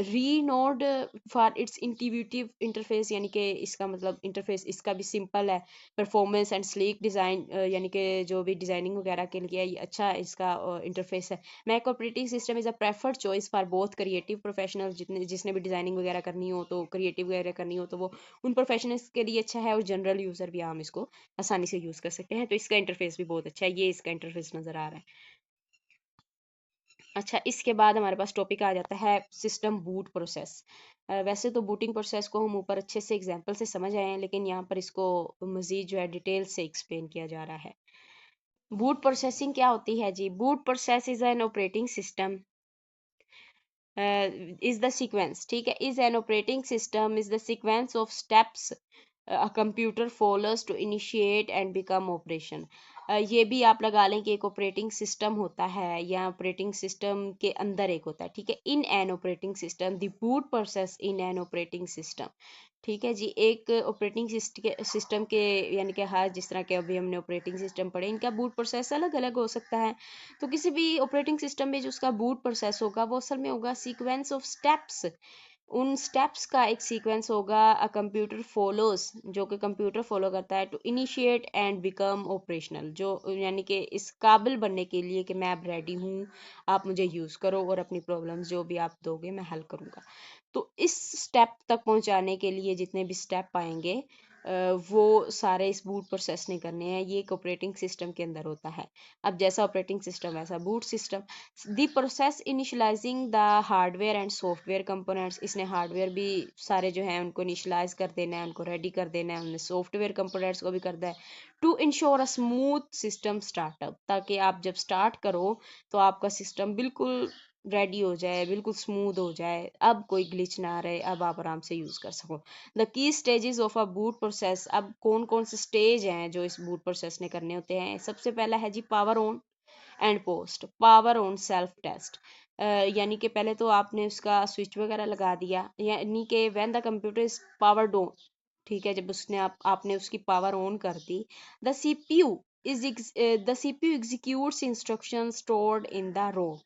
रीनोड फॉर इट्स इंट्यूटिव इंटरफेस, यानी कि इसका मतलब इंटरफेस इसका भी सिंपल है। परफॉर्मेंस एंड स्लीक डिज़ाइन, यानी कि जो भी डिज़ाइनिंग वगैरह के लिए ये अच्छा इसका इंटरफेस है। Mac operating system is a preferred choice for both creative professional, जिसने भी डिज़ाइनिंग वगैरह करनी हो, तो क्रिएटिव वगैरह करनी हो, तो वो उन प्रोफेशनल्स के लिए अच्छा है, और जनरल यूज़र भी हम इसको आसानी से यूज़ कर सकते हैं। तो इसका इंटरफेस भी बहुत अच्छा है, ये इसका इंटरफेस नज़र आ रहा है। अच्छा, इसके बाद हमारे पास टॉपिक आ जाता है सिस्टम बूट प्रोसेस। वैसे तो बूटिंग प्रोसेस को हम ऊपर अच्छे से एग्जांपल से समझ आए हैं, लेकिन यहाँ पर इसको मजीद जो है डिटेल से एक्सप्लेन किया जा रहा है। बूट प्रोसेसिंग क्या होती है जी? Boot process is an operating system is the sequence, ठीक है, is an operating system is the sequence of steps a computer follows to initiate and become operation. ये भी आप लगा लें कि एक ऑपरेटिंग सिस्टम होता है या ऑपरेटिंग सिस्टम के अंदर एक होता है, ठीक है। इन an operating system the boot process in an operating system, ठीक है जी। एक ऑपरेटिंग सिस्टम के यानी कि हर जिस तरह के अभी हमने ऑपरेटिंग सिस्टम पढ़े, इनका बूट प्रोसेस अलग अलग हो सकता है। तो किसी भी ऑपरेटिंग सिस्टम में जो उसका बूट प्रोसेस होगा वो असल में होगा सीक्वेंस ऑफ स्टेप्स। उन स्टेप्स का एक सीक्वेंस होगा अ कंप्यूटर फॉलोज, जो कि कंप्यूटर फॉलो करता है to initiate and become operational, जो यानी कि इस काबिल बनने के लिए कि मैं अब रेडी हूँ, आप मुझे यूज़ करो और अपनी प्रॉब्लम्स जो भी आप दोगे मैं हल करूँगा। तो इस स्टेप तक पहुँचाने के लिए जितने भी स्टेप आएंगे वो सारे इस बूट प्रोसेस ने करने हैं। ये एक ऑपरेटिंग सिस्टम के अंदर होता है। अब जैसा ऑपरेटिंग सिस्टम वैसा boot system. The process initialising the hardware and software components, इसने हार्डवेयर भी सारे जो है उनको इनिशियलाइज कर देना है, उनको रेडी कर देना है, उन्हें सॉफ्टवेयर कंपोनेंट्स को भी करना है to ensure a smooth system startup, ताकि आप जब स्टार्ट करो तो आपका सिस्टम बिल्कुल रेडी हो जाए, बिल्कुल स्मूथ हो जाए, अब कोई ग्लिच ना रहे, अब आप आराम से यूज़ कर सको। The key stages of a boot process, अब कौन कौन से स्टेज हैं जो इस बूट प्रोसेस ने करने होते हैं? सबसे पहला है जी power on and POST. Power on self test, यानी कि पहले तो आपने उसका स्विच वगैरह लगा दिया, यानी कि when the computer is powered on, ठीक है, जब उसने आपने उसकी पावर ऑन कर दी। The CPU is the CPU executes instruction stored in the ROM,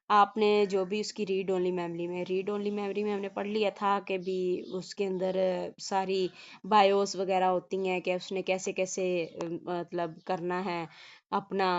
आपने जो भी उसकी रीड ओनली मेमोरी में हमने पढ़ लिया था कि भी उसके अंदर सारी बायोस वगैरह होती हैं कि उसने कैसे कैसे मतलब करना है अपना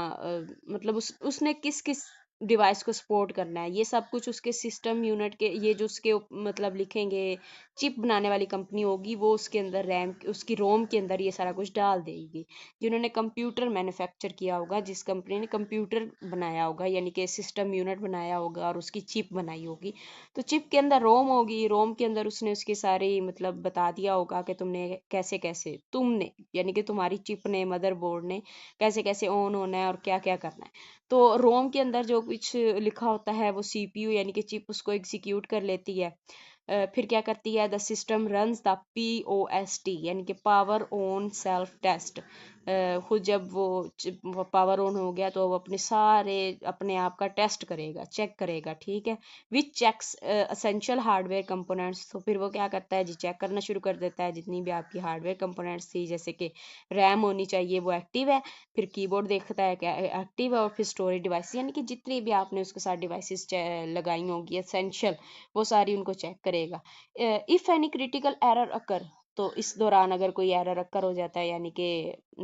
मतलब उसने किस किस डिवाइस को सपोर्ट करना है, ये सब कुछ उसके सिस्टम यूनिट के, ये जो उसके मतलब लिखेंगे चिप बनाने वाली कंपनी होगी, वो उसके अंदर रैम उसकी रोम के अंदर ये सारा कुछ डाल देगी। जिन्होंने कंप्यूटर मैन्युफैक्चर किया होगा, जिस कंपनी ने कंप्यूटर बनाया होगा यानी कि सिस्टम यूनिट बनाया होगा और उसकी चिप बनाई होगी, तो चिप के अंदर रोम होगी, रोम के अंदर उसने उसकी सारी मतलब बता दिया होगा कि तुमने कैसे कैसे तुमने यानी कि तुम्हारी चिप ने मदरबोर्ड ने कैसे कैसे ऑन होना है और क्या क्या करना है। तो रोम के अंदर जो कुछ लिखा होता है वो सीपीयू यानी कि चिप उसको एग्जीक्यूट कर लेती है। फिर क्या करती है? The system runs the POST यानी कि पावर ऑन सेल्फ टेस्ट। खुद जब वो पावर ऑन हो गया तो वो अपने सारे अपने आप का टेस्ट करेगा, चेक करेगा, ठीक है। विच चेक्स असेंशियल हार्डवेयर कंपोनेंट्स, तो फिर वो क्या करता है जी, चेक करना शुरू कर देता है जितनी भी आपकी हार्डवेयर कंपोनेंट्स थी, जैसे कि रैम होनी चाहिए वो एक्टिव है, फिर कीबोर्ड देखता है क्या एक्टिव है, और फिर स्टोरेज डिवाइस यानी कि जितनी भी आपने उसके साथ डिवाइसेस लगाई होंगी एसेंशियल, वो सारी उनको चेक करेगा। इफ़ एनी क्रिटिकल एरर अकर, तो इस दौरान अगर कोई एरर अकर हो जाता है यानी कि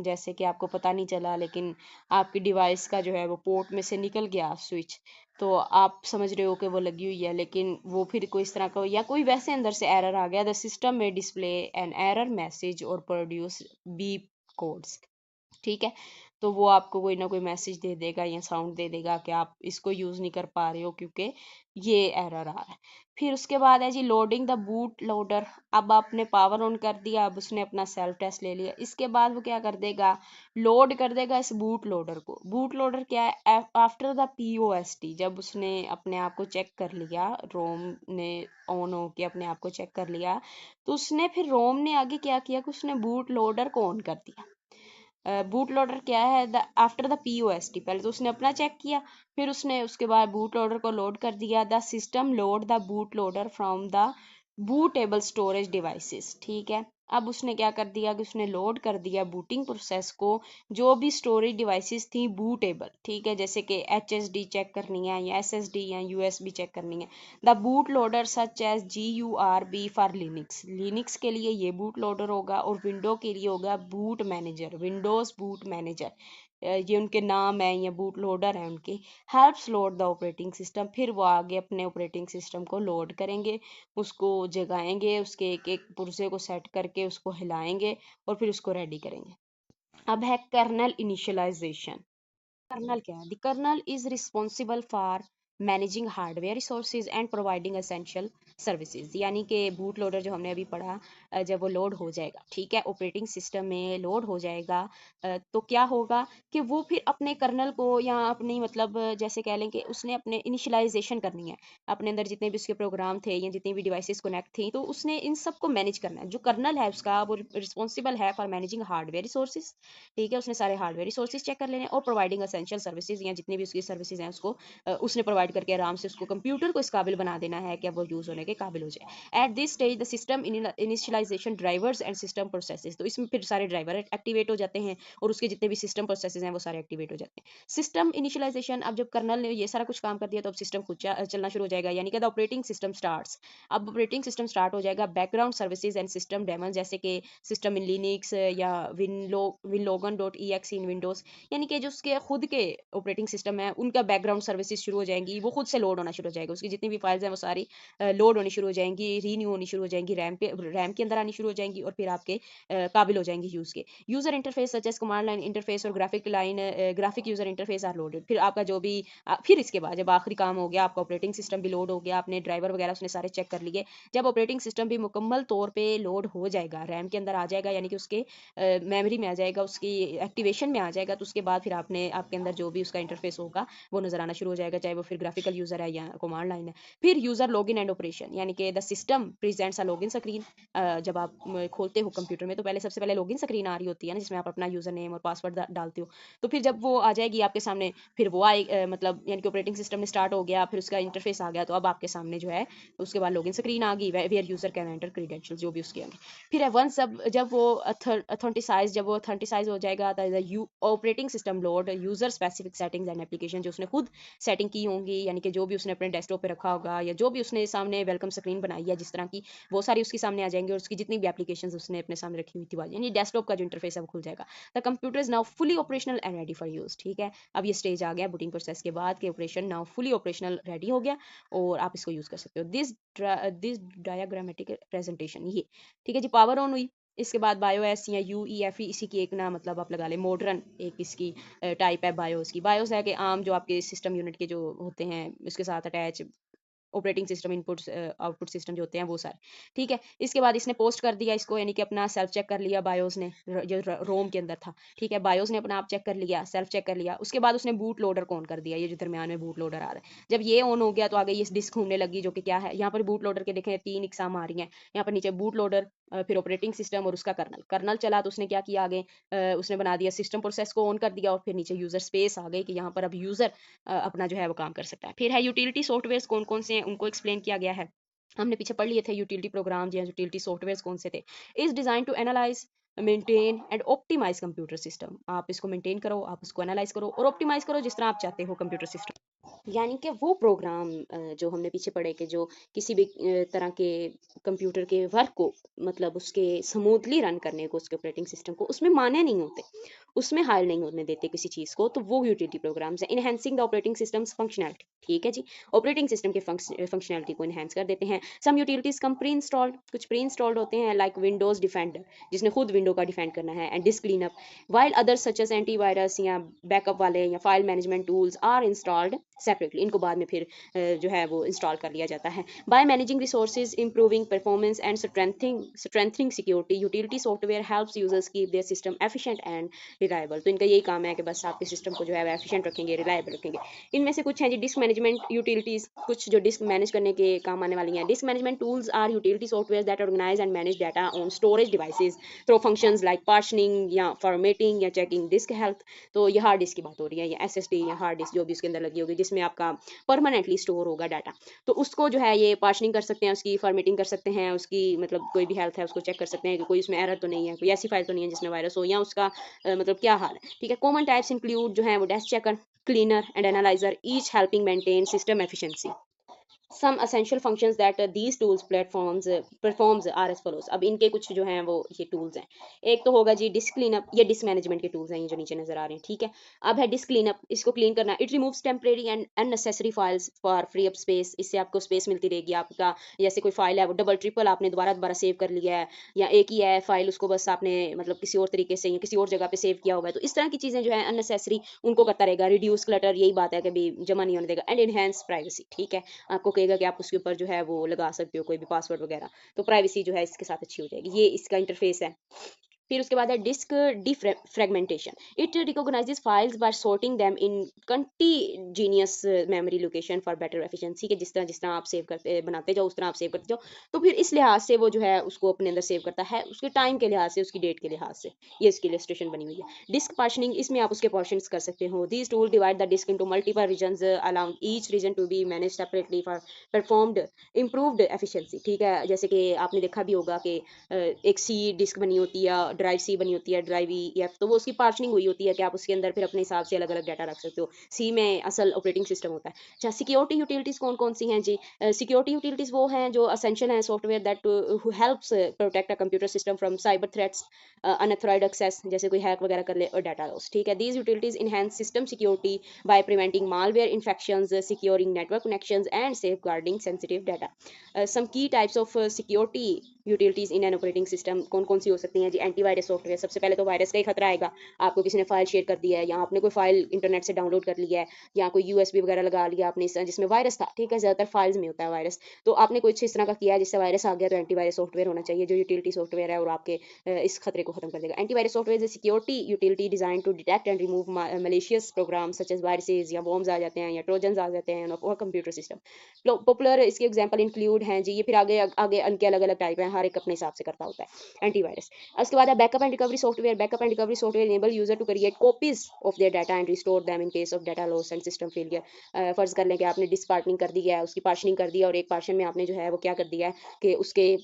जैसे कि आपको पता नहीं चला लेकिन आपकी डिवाइस का जो है वो पोर्ट में से निकल गया स्विच, तो आप समझ रहे हो कि वो लगी हुई है लेकिन वो फिर कोई इस तरह का या कोई वैसे अंदर से एरर आ गया, द सिस्टम में डिस्प्ले एन एरर मैसेज और प्रोड्यूस बीप कोड्स, ठीक है। तो वो आपको कोई ना कोई मैसेज दे देगा या साउंड दे देगा कि आप इसको यूज़ नहीं कर पा रहे हो क्योंकि ये एरर आ रहा है। फिर उसके बाद है जी लोडिंग द बूट लोडर। अब आपने पावर ऑन कर दिया, अब उसने अपना सेल्फ टेस्ट ले लिया, इसके बाद वो क्या कर देगा, लोड कर देगा इस बूट लोडर को। बूट लोडर क्या है? आफ्टर द POST, जब उसने अपने आप को चेक कर लिया, रोम ने ऑन हो के अपने आप को चेक कर लिया, तो उसने फिर रोम ने आगे क्या किया कि उसने बूट लोडर को ऑन कर दिया। बूट लोडर क्या है? द आफ्टर द POST, पहले तो उसने अपना चेक किया, फिर उसने उसके बाद बूट लोडर को लोड कर दिया। The system load the boot loader from the bootable storage devices, ठीक है। अब उसने क्या कर दिया कि उसने लोड कर दिया बूटिंग प्रोसेस को, जो भी स्टोरेज डिवाइसेस थी बूटेबल, ठीक है, जैसे कि HSD चेक करनी है या SSD या USB चेक करनी है। The boot loader such as GURB for Linux, Linux के लिए ये बूट लोडर होगा और विंडो के लिए होगा boot manager, Windows boot manager. ये उनके नाम है या बूट लोडर है उनके। Helps load the operating system, फिर वो आगे अपने ऑपरेटिंग सिस्टम को लोड करेंगे, उसको जगाएंगे, उसके एक एक पुर्जे को सेट करके उसको हिलाएंगे और फिर उसको रेडी करेंगे। अब है कर्नल इनिशियलाइजेशन। कर्नल क्या है? The kernel is responsible for managing hardware resources and providing essential services. यानी कि बूट लोडर जो हमने अभी पढ़ा, जब वो लोड हो जाएगा, ठीक है, ऑपरेटिंग सिस्टम में लोड हो जाएगा, तो क्या होगा कि वो फिर अपने कर्नल को या अपनी मतलब जैसे कह लें कि उसने अपने इनिशियलाइजेशन करनी है, अपने अंदर जितने भी उसके प्रोग्राम थे या जितनी भी डिवाइसेस कनेक्ट थी, तो उसने इन सब को मैनेज करना है। जो कर्नल है उसका वो रिस्पॉन्सिबल है फॉर मैनेजिंग हार्डवेयर रिसोर्सेज, ठीक है, उसने सारे हार्डवेयर रिसोर्सेज चेक कर लेने और प्रोवाइडिंग एसेंशियल सर्विसेज या जितनी भी उसकी सर्विसेज हैं उसको उसने प्रोवाइड करके आराम से उसको कंप्यूटर को इस काबिल बना देना है कि अब वो यूज़ होने के काबिल हो जाए। At this stage the system initialization drivers and system processes, तो इसमें फिर सारे ड्राइवर एक्टिवेट हो जाते हैं और उसके जितने भी सिस्टम प्रोसेसेस हैं वो सारे एक्टिवेट हो जाते हैं। सिस्टम इनिशियलाइजेशन, अब जब कर्नल ने ये सारा कुछ काम कर दिया तो अब सिस्टम खुद चलना शुरू हो जाएगा, यानी कि द ऑपरेटिंग सिस्टम स्टार्ट्स। अब ऑपरेटिंग सिस्टम स्टार्ट हो जाएगा। Background services and system daemon, जैसे कि सिस्टम इन लिनक्स या Winlogon dot E X in Windows, यानी कि जो उसके खुद के ऑपरेटिंग सिस्टम है उनका बैकग्राउंड सर्विसेज शुरू हो जाएंगी, वो खुद से लोड होना शुरू हो जाएगा, उसकी जितनी भी फाइल्स हैं वो सारी लोड होनी शुरू हो जाएंगी, रीन्यू होनी शुरू हो जाएंगी, रैम के अंदर आनी शुरू हो जाएंगी और फिर आपके काबिल हो जाएंगी यूज़ के। User interface such as command line interface और graphic user interface are loaded. फिर आपका जो भी फिर इसके बाद जब आखिरी काम हो गया, आपका ऑपरेटिंग सिस्टम भी लोड हो गया, आपने ड्राइवर वगैरह उसने सारे चेक कर लिए, जब ऑपरेटिंग सिस्टम भी मुकम्मल तौर पे लोड हो जाएगा, रैम के अंदर आ जाएगा, यानी कि उसके मेमोरी में आ जाएगा, उसकी एक्टिवेशन में आ जाएगा, तो उसके बाद फिर आपके अंदर जो भी उसका इंटरफेस होगा वो नजर आना शुरू हो जाएगा, चाहे वो फिर ग्राफिकल यूजर है या कमांड लाइन है। फिर यूजर लॉगिन एंड ऑपरेशन, यानी कि the system presents a login screen. जब आप खोलते हो कंप्यूटर में तो पहले सबसे पहले लॉगिन स्क्रीन आ रही होती है ना, जिसमें आप अपना यूजर नेम और पासवर्ड डालते हो। तो फिर जब वो आ जाएगी आपके सामने, फिर वो आए मतलब यानी कि ऑपरेटिंग सिस्टम में स्टार्ट हो गया, फिर उसका इंटरफेस आ गया, तो अब आपके सामने जो है उसके बाद लॉगिन स्क्रीन आ गई, where user can enter credentials जो भी उसके आगे। फिर है वन सब, जब वो अथेंटिसाइज हो जाएगा, operating system load user specific settings and application, जो उसने खुद सेटिंग की होंगी, यानी कि जो भी उसने अपने डेस्कटॉप पे रखा होगा या जो भी उसने सामने वेलकम स्क्रीन बनाई है जिस तरह की, वो सारी उसके सामने आ जाएंगे और उसकी जितनी भी एप्लीकेशन उसने अपने सामने रखी हुई थी यानी डेस्कटॉप का जो इंटरफेस है वो खुल जाएगा। The computer is now fully operational and ready for use, ठीक है, अब ये स्टेज आ गया बूटिंग प्रोसेस के बाद कि operation now fully operational ready हो गया और आप इसको यूज कर सकते हो। दिस डायग्रामेटिक प्रेजेंटेशन, ये ठीक है जी, पावर ऑन हुई। इसके बाद बायोएस या यूईएफई, इसी की एक ना मतलब आप लगा ले मॉडर्न एक इसकी टाइप है बायोस की। बायोस है कि आम जो आपके सिस्टम यूनिट के जो होते हैं उसके साथ attach operating system inputs output system जो होते हैं वो सारे, ठीक है। इसके बाद इसने पोस्ट कर दिया इसको, यानी कि अपना सेल्फ चेक कर लिया बायोस ने, जो रोम के अंदर था, ठीक है, बायोस ने अपना आप चेक कर लिया, सेल्फ चेक कर लिया। उसके बाद उसने बूट लोडर को ऑन कर दिया, ये जो दरमियान में बूट लोडर आ रहा है, जब ये ऑन हो गया तो आगे ये डिस्क घूमने लगी, जो कि क्या है यहाँ पर बूट लोडर के देखें 3 इकसाम आ रही हैं, यहाँ पर नीचे बूट लोडर, फिर ऑपरेटिंग सिस्टम और उसका कर्नल चला, तो उसने क्या किया आगे, उसने बना दिया सिस्टम प्रोसेस को ऑन कर दिया और फिर नीचे यूजर स्पेस आ गई कि यहाँ पर अब यूजर अपना जो है वो काम कर सकता है। फिर है यूटिलिटी सॉफ्टवेयर कौन कौन से हैं उनको एक्सप्लेन किया गया है, हमने पीछे पढ़ लिए थे यूटिलिटी प्रोग्राम या यूटिलिटी सॉफ्टवेयर कौन से थे। Is design to analyze maintain and optimize computer system, आप इसको मेंटेन करो, आप उसको एनालाइज करो और ऑप्टिमाइज करो जिस तरह आप चाहते हो कंप्यूटर सिस्टम। यानी कि वो प्रोग्राम जो हमने पीछे पढ़े कि जो किसी भी तरह के कंप्यूटर के वर्क को मतलब उसके स्मूथली रन करने को, उसके ऑपरेटिंग सिस्टम को उसमें माने नहीं होते, उसमें हायल नहीं होने देते किसी चीज़ को, तो वो यूटिलिटी प्रोग्राम्स हैं। Enhancing the operating systems functionality, ठीक है जी, ऑपरेटिंग सिस्टम के फंक्शनैलिटी को इनहेंस कर देते हैं। सम यूटिलिटीज कम प्री इंस्टॉल्ड, कुछ प्री इंस्टॉल्ड होते हैं, लाइक विंडोज डिफेंडर जिसने खुद विंडो का डिफेंड करना है, and disk cleanup, while other such as antivirus या बैकअप वाले या file management tools are installed separately, इनको बाद में फिर जो है वो इंस्टॉल कर लिया जाता है। By managing resources improving performance and strengthening security, utility software helps users keep their system efficient and reliable, तो इनका यही काम है कि बस आपके सिस्टम को जो है एफिशिएंट रखेंगे, रिलायबल रखेंगे। इनमें से कुछ हैं जी डिस्क मैनेजमेंट यूटिलिटीज, कुछ जो डिस्क मैनेज करने के काम आने वाली हैं। Disk management tools are utility software that organize and manage data on storage devices through functions like partitioning या फॉर्मेटिंग या चेकिंग डिस्क हेल्थ, तो ये हार्ड डिस्क की बात हो रही है, या एसएसडी या हार्ड डिस्क जो भी उसके अंदर लगी होगी जिसमें आपका परमानेंटली स्टोर होगा डाटा, तो उसको जो है ये पार्शनिंग कर सकते हैं, उसकी फॉर्मेटिंग कर सकते हैं, उसकी मतलब कोई भी हेल्थ है उसको चेक कर सकते हैं कि कोई उसमें एरर तो नहीं है, कोई ऐसी फाइल तो नहीं है जिसमें वायरस हो या उसका मतलब क्या हाल है, ठीक है। कॉमन टाइप्स इंक्लूड जो है वो desk checker, cleaner and analyser, each helping maintain system efficiency. some essential functions that these tools platforms performs are as follows। अब इनके कुछ जो हैं वो ये टूल्स हैं। एक तो होगा जी डिस्क क्लीनअप, ये डिस्क मैनेजमेंट के टूल्स हैं, ये जो नीचे नजर आ रहे हैं, ठीक है। अब है डिस्क क्लीनअप, इसको क्लीन करना। It removes temporary and unnecessary files for free up space, इससे आपको स्पेस मिलती रहेगी। आपका जैसे कोई फाइल है वो डबल ट्रिपल आपने दोबारा दोबारा सेव कर लिया है, या एक ही है फाइल, उसको बस आपने मतलब किसी और तरीके से या किसी और जगह पे सेव किया हुआ है, तो इस तरह की चीजें जो है अननेसेसरी उनको करता रहेगा। रिड्यूस क्लटर, यही बात है कि भी जमा नहीं होने देगा। एंड इनहेंस प्राइवेसी, ठीक है, आपको कहेगा कि आप उसके ऊपर जो है वो लगा सकते हो कोई भी पासवर्ड वगैरह, तो प्राइवेसी जो है इसके साथ अच्छी हो जाएगी। ये इसका इंटरफेस है। फिर उसके बाद है disk defragmentation. It recognizes files by sorting them in contiguous memory location for better efficiency, के जिस तरह आप सेव करते बनाते जाओ उस तरह आप सेव करते जाओ, तो फिर इस लिहाज से वो जो है उसको अपने अंदर सेव करता है, उसके टाइम के लिहाज से, उसकी डेट के लिहाज से। ये इसकी इलस्ट्रेशन बनी हुई है। डिस्क पार्शनिंग, इसमें आप उसके पोर्शंस कर सकते हो। This tool divide the disk into multiple regions allowing each region to be manage separately for performed improved efficiency, ठीक है। जैसे कि आपने देखा भी होगा कि एक सी डिस्क बनी होती है, ड्राइव सी बनी होती है, ड्राइव ई एफ, तो वो उसकी पार्शनिंग हुई होती है कि आप उसके अंदर फिर अपने हिसाब से अलग अलग डाटा रख सकते हो। सी में असल ऑपरेटिंग सिस्टम होता है। अच्छा, सिक्योरिटी यूटिलिटीज कौन कौन सी हैं जी? सिक्योरिटी यूटिलिटीज वो हैं जो असेंशियल हैं software that helps protect a computer system from cyber threats, unauthorized access, जैसे कोई हैक वगैरह कर ले, और डाटा लॉस, ठीक है। These utilities enhance system security by preventing malware infections, securing network connections and safeguarding sensitive data. Some key types of security utilities in an operating system कौन कौन सी हो सकती हैं जी? एंटीवायरस सॉफ्टवेयर, सबसे पहले तो वायरस का ही खतरा आएगा। आपको किसी ने फाइल शेयर कर दिया है, या आपने कोई फाइल इंटरनेट से डाउनलोड कर लिया है, या कोई यूएसबी वगैरह लगा लिया आपने जिसमें वायरस था, ठीक है, ज्यादातर फाइल्स में होता है वायरस, तो आपने कुछ इस तरह का किया है जिससे वायरस आ गया, तो एंटीवायरस सॉफ्टवेयर होना चाहिए जो यूटिलिटी सॉफ्टवेयर है और आपके इस खतरे को खत्म कर देगा। Antivirus software is security utility design to detect and remove malicious program such as viruses, या वॉर्म्स आ जाते हैं, या ट्रोजन्स आ जाते हैं और कंप्यूटर सिस्टम। पॉपुलर इसके एग्जांपल इंक्लूड हैं जी, ये फिर आगे आगे इनके अलग अलग टाइप हैं, हर एक अपने हिसाब से करता होता है एंटीवायरस। उसके बाद है backup and recovery software. Backup and recovery software enable user to create copies of their data and restore them in case of data loss and system failure. फर्ज कर लें कि आपने डिस्क पार्टनिंग कर दी है, उसकी पार्शनिंग कर दिया, और एक पार्शन में आपने जो है वो क्या कर दिया है कि उसके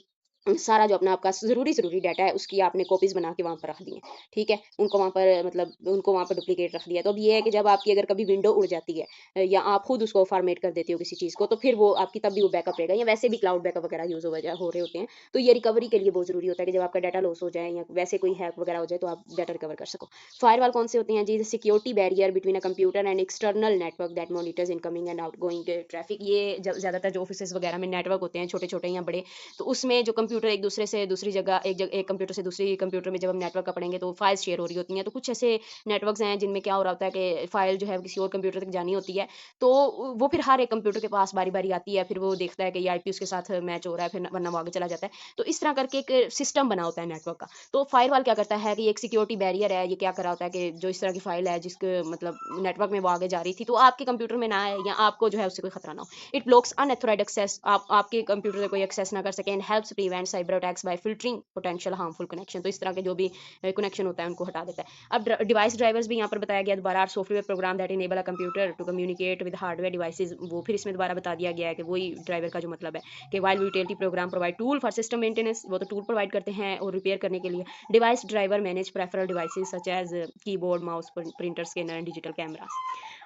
सारा जो अपना आपका ज़रूरी डाटा है उसकी आपने कॉपीज़ बना के वहाँ पर रख दी हैं, ठीक है? उनको वहाँ पर मतलब उनको वहाँ पर डुप्लिकेट रख दिया। तो अब ये है कि जब आपकी अगर कभी विंडो उड़ जाती है, या आप खुद उसको फॉर्मेट कर देते हो किसी चीज़ को, तो फिर वो आपकी तब भी वो बैकअप रहेगा, या वैसे भी क्लाउड बैकअप वगैरह यूज़ हो रहे होते हैं। तो ये रिकवरी के लिए बहुत ज़रूरी होता है कि जब आपका डाटा लॉस हो जाए या वैसे कोई हैक वगैरह हो जाए तो आप डाटा रिकवर कर सको। फायरवॉल कौन से होते हैं जी? Security barrier between a computer and external network that monitors incoming and outgoing traffic. ये ज़्यादातर जो ऑफिसेज वगैरह में नेटवर्क होते हैं, छोटे-छोटे या बड़े, तो उसमें जो कंप्यूटर एक दूसरे से दूसरी जगह एक कंप्यूटर से दूसरी कंप्यूटर में जब हम नेटवर्क का पढ़ेंगे तो फाइल्स शेयर हो रही होती हैं। तो कुछ ऐसे नेटवर्क्स हैं जिनमें क्या हो रहा होता है कि फाइल जो है किसी और कंप्यूटर तक जानी होती है, तो वो फिर हर एक कंप्यूटर के पास बारी बारी आती है, फिर वो देखता है कि ये आईपी उसके साथ मैच हो रहा है, फिर वरना वो आगे चला जाता है। तो इस तरह करके एक सिस्टम बना होता है नेटवर्क का। तो फायरवॉल क्या करता है कि एक सिक्योरिटी बैरियर है, ये क्या कर रहा होता है कि जो इस तरह की फाइल है जिसके मतलब नेटवर्क में वो आगे जा रही थी, तो आपके कंप्यूटर में ना आए, या आपको जो है उससे कोई खतरा ना हो। इट ब्लॉक्स अनऑथराइज्ड एक्सेस, आप आपके कंप्यूटर से कोई एक्सेस ना कर सके, and helps prevent cyber attacks bye filtering potential harmful connection. तो इस तरह के जो भी कनेक्शन होता है उनको हटा देता है। अब डिवाइस ड्राइवर्स भी यहाँ पर बताया गया दोबारा, software program that enable a computer to communicate with hardware devices, वो फिर इसमें दोबारा बता दिया गया है कि वही ड्राइवर का जो मतलब है कि while utility programme provide tool for system maintenance, वो तो टूल प्रोवाइड करते हैं और रिपेयर करने के लिए। Device driver manage peripheral devices such as keyboard, mouse, printer, scanner and digital cameras.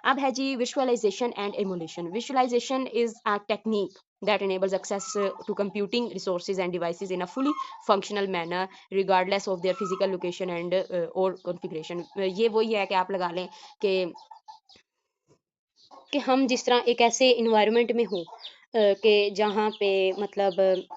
अब है जी visualization and emulation. Visualization is a technique that enables access to computing resources and devices in a fully functional manner regardless of their physical location and or configuration। ये वही है कि आप लगा लें कि हम जिस तरह एक ऐसे इन्वायरमेंट में हों कि जहाँ पे मतलब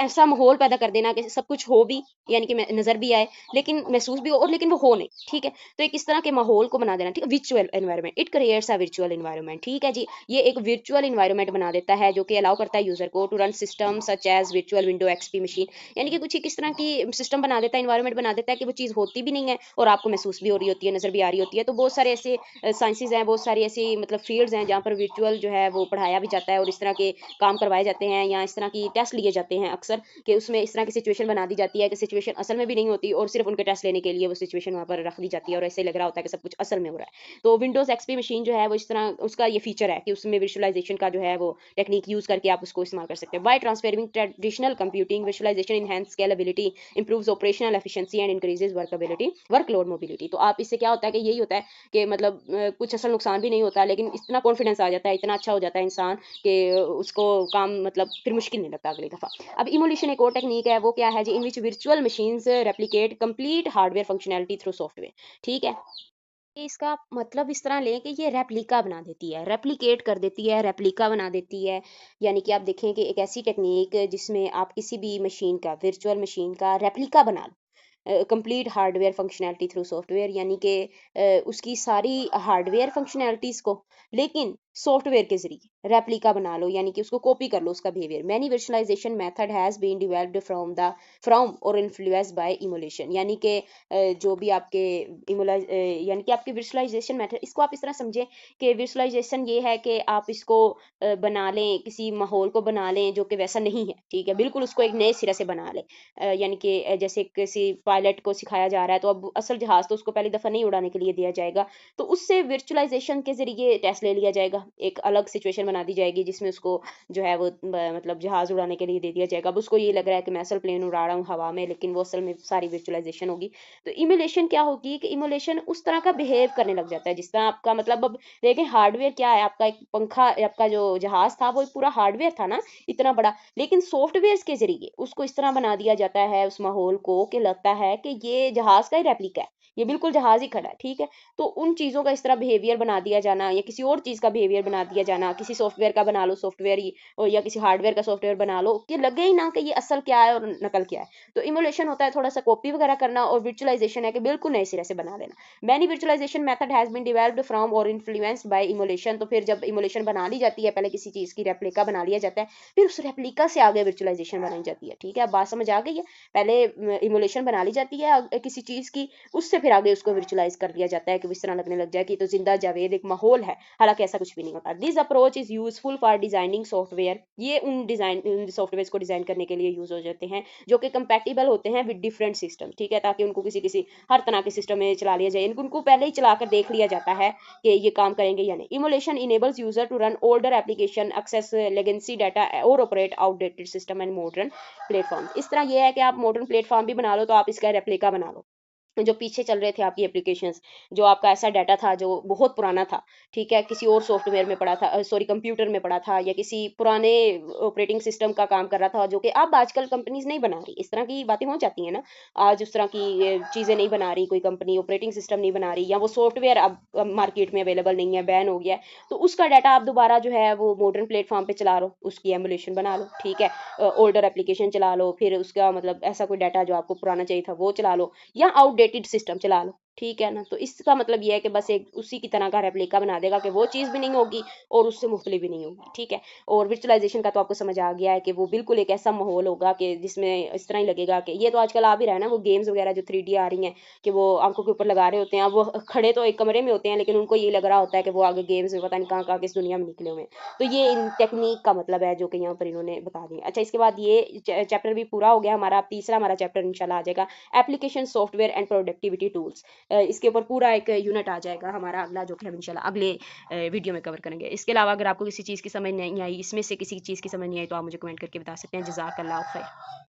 ऐसा माहौल पैदा कर देना कि सब कुछ हो भी, यानी कि नज़र भी आए, लेकिन महसूस भी हो, और लेकिन वो हो नहीं, ठीक है। तो एक इस तरह के माहौल को बना देना, ठीक है। Virtual environment, it creates a virtual environment, ठीक है जी। ये एक वर्चुअल एनवायरनमेंट बना देता है जो कि अलाउ करता है यूजर को to run system such as virtual window XP machine, यानी कि कुछ एक इस तरह की सिस्टम बना देता है, इन्वायरमेंट बना देता है कि वो चीज़ होती भी नहीं है और आपको महसूस भी हो रही होती है, नज़र भी आ रही होती है। तो बहुत सारे ऐसे साइंसेज हैं, बहुत सारी ऐसी मतलब फील्ड्स हैं जहाँ पर वर्चुअल जो है वो पढ़ाया भी जाता है और इस तरह के काम करवाए जाते हैं, या इस तरह की टेस्ट लिए जाते हैं अक्सर, कि उसमें इस तरह की सिचुएशन बना दी जाती है कि सिचुएशन असल में भी नहीं होती और सिर्फ उनके टेस्ट लेने के लिए वो सिचुएशन वहाँ पर रख दी जाती है और ऐसे लग रहा होता है कि सब कुछ असल में हो रहा है। तो विंडोज एक्सपी मशीन जो है वो इस तरह उसका ये फीचर है कि उसमें विजुअलाइजेशन का जो है वो टेक्निक यूज करके आप उसको इस्तेमाल कर सकते हैं। By transferring traditional computing visualization enhance scalability, improves operational efficiency and increases workability, workload mobility. तो आप इससे क्या होता है कि यही होता है कि मतलब कुछ असल नुकसान भी नहीं होता, लेकिन इतना कॉन्फिडेंस आ जाता है, इतना अच्छा हो जाता है इंसान कि इसको काम मतलब फिर मुश्किल नहीं लगता अगली दफ़ा। अब इमोल्यूशन एक और टेक्निक है, वो क्या है जी, in which virtual machines replicate complete hardware functionality through software, ठीक है। ये इसका मतलब इस तरह लें कि ये रेप्लिका बना देती है, रेप्लिकेट कर देती है, रेप्लिका बना देती है। यानी कि आप देखें कि एक ऐसी टेक्निक जिसमें आप किसी भी मशीन का, वर्चुअल मशीन का रेप्लिका बना लो। Complete hardware functionality through software, यानी कि उसकी सारी हार्डवेयर फंक्शनैलिटीज़ को लेकिन सॉफ्टवेयर के ज़रिए रेप्लिका बना लो, यानी कि उसको कॉपी कर लो उसका behaviour. Many virtualization method has been developed from or influenced by emulation, यानी कि जो भी आपके यानी कि आपके विजुअलाइजेशन मेथड, इसको आप इस तरह समझें कि विजुअलाइजेशन ये है कि आप इसको बना लें, किसी माहौल को बना लें जो कि वैसा नहीं है, ठीक है, बिल्कुल उसको एक नए सिरे से बना लें। यानी कि जैसे किसी पायलट को सिखाया जा रहा है, तो अब असल जहाज़ तो उसको पहली दफ़ा नहीं उड़ाने के लिए दिया जाएगा, तो उससे वर्चुअलाइजेशन के ज़रिए टेस्ट ले लिया जाएगा, एक अलग सिचुएशन बना दी जाएगी जिसमें उसको जो है वो मतलब जहाज़ उड़ाने के लिए दे दिया जाएगा। अब उसको ये लग रहा है कि मैं असल प्लेन उड़ा रहा हूँ हवा में, लेकिन वो असल में सारी वर्चुअलाइजेशन होगी। तो इमुलेशन क्या होगी कि इमुलेशन उस तरह का बिहेव करने लग जाता है जिस तरह आपका मतलब, अब देखें हार्डवेयर क्या है, आपका एक पंखा, आपका जो जहाज था वो एक पूरा हार्डवेयर था ना, इतना बड़ा, लेकिन सॉफ्टवेयर के जरिए उसको इस तरह बना दिया जाता है उस माहौल को कि लगता है कि ये जहाज का ही रेप्लिका है, ये बिल्कुल जहाज ही खड़ा है, ठीक है। तो उन चीज़ों का इस तरह बिहेवियर बना दिया जाना, या किसी और चीज़ का बिहेवियर बना दिया जाना, किसी सॉफ्टवेयर का बना लो सॉफ्टवेयर ही, और या किसी हार्डवेयर का सॉफ्टवेयर बना लो, कि लगे ही ना कि ये असल क्या है और नकल क्या है। तो इमुलेशन होता है थोड़ा सा कॉपी वगैरह करना, और वर्चुअलाइजेशन है कि बिल्कुल नए सिरे से बना लेना। Many virtualization method has been developed from or influenced by emulation, तो फिर जब इमुलेशन बना ली जाती है, पहले किसी चीज़ की रेप्लिका बना लिया जाता है, फिर उस रेप्लिका से आगे वर्चुअलाइजेशन बनाई जाती है, ठीक है। अब बात समझ आ गई है? पहले इमुलेशन बना ली जाती है किसी चीज़ की, उससे फिर आगे उसको वर्चुअलाइज कर दिया जाता है कि इस तरह लगने लग जाए कि तो जिंदा जावेद एक माहौल है, हालांकि ऐसा कुछ भी नहीं होता। This approach is useful for designing software, ये उन सॉफ्टवेयर को डिजाइन करने के लिए यूज हो जाते हैं जो कि कंपैटिबल होते हैं विद डिफरेंट सिस्टम, ठीक है, ताकि उनको किसी किसी हर तरह के सिस्टम में चला लिया जाए, उनको पहले ही चलाकर देख लिया जाता है कि ये काम करेंगे या नहीं। Emulation enables user to run older application, access legacy data और operate outdated system and modern platform. इस तरह ये है कि आप मॉडर्न प्लेटफॉर्म भी बना लो, तो आप इसका रेप्लिका बना लो। जो पीछे चल रहे थे आपकी एप्लीकेशंस, जो आपका ऐसा डाटा था जो बहुत पुराना था, ठीक है, किसी और सॉफ्टवेयर में पड़ा था, सॉरी कंप्यूटर में पड़ा था, या किसी पुराने ऑपरेटिंग सिस्टम का काम कर रहा था, जो कि अब आजकल कंपनीज नहीं बना रही, इस तरह की बातें हो जाती हैं ना। आज उस तरह की चीज़ें नहीं बना रही कोई कंपनी, ऑपरेटिंग सिस्टम नहीं बना रही, या वो सॉफ्टवेयर अब मार्केट में अवेलेबल नहीं है, बैन हो गया है, तो उसका डाटा आप दोबारा जो है वो मॉडर्न प्लेटफॉर्म पे चला लो, उसकी एमुलेशन बना लो, ठीक है, ओल्डर एप्लीकेशन चला लो, फिर उसका मतलब ऐसा कोई डाटा जो आपको पुराना चाहिए था वो चला लो, या आउटडेटेड सिस्टम चला लो, ठीक है ना। तो इसका मतलब ये है कि बस एक उसी की तरह का रेप्लिका बना देगा कि वो चीज़ भी नहीं होगी और उससे मुख्तलिफ भी नहीं होगी, ठीक है। और विजुअलाइजेशन का तो आपको समझ आ गया है कि वो बिल्कुल एक ऐसा माहौल होगा कि जिसमें इस तरह ही लगेगा कि ये तो आजकल आ भी रहा है ना, वो गेम्स वगैरह जो 3D आ रही हैं कि वो आंखों के ऊपर लगा रहे होते हैं, अब वो खड़े तो एक कमरे में होते हैं, लेकिन उनको ये लग रहा होता है कि वो आगे गेम्स में पता नहीं कहाँ कहाँ किस दुनिया में निकले हुए हैं। तो ये इन टेक्निक का मतलब है जो कि यहाँ पर इन्होंने बता दिया। अच्छा, इसके बाद ये चैप्टर भी पूरा हो गया हमारा। अब तीसरा हमारा चैप्टर इंशाल्लाह आ जाएगा, application software and productivity tools. इसके ऊपर पूरा एक यूनिट आ जाएगा हमारा अगला, जो कि हम इंशाल्लाह अगले वीडियो में कवर करेंगे। इसके अलावा अगर आपको किसी चीज़ की समझ नहीं आई, इसमें से किसी चीज़ की समझ नहीं आई, तो आप मुझे कमेंट करके बता सकते हैं। जज़ाकल्लाह खैर।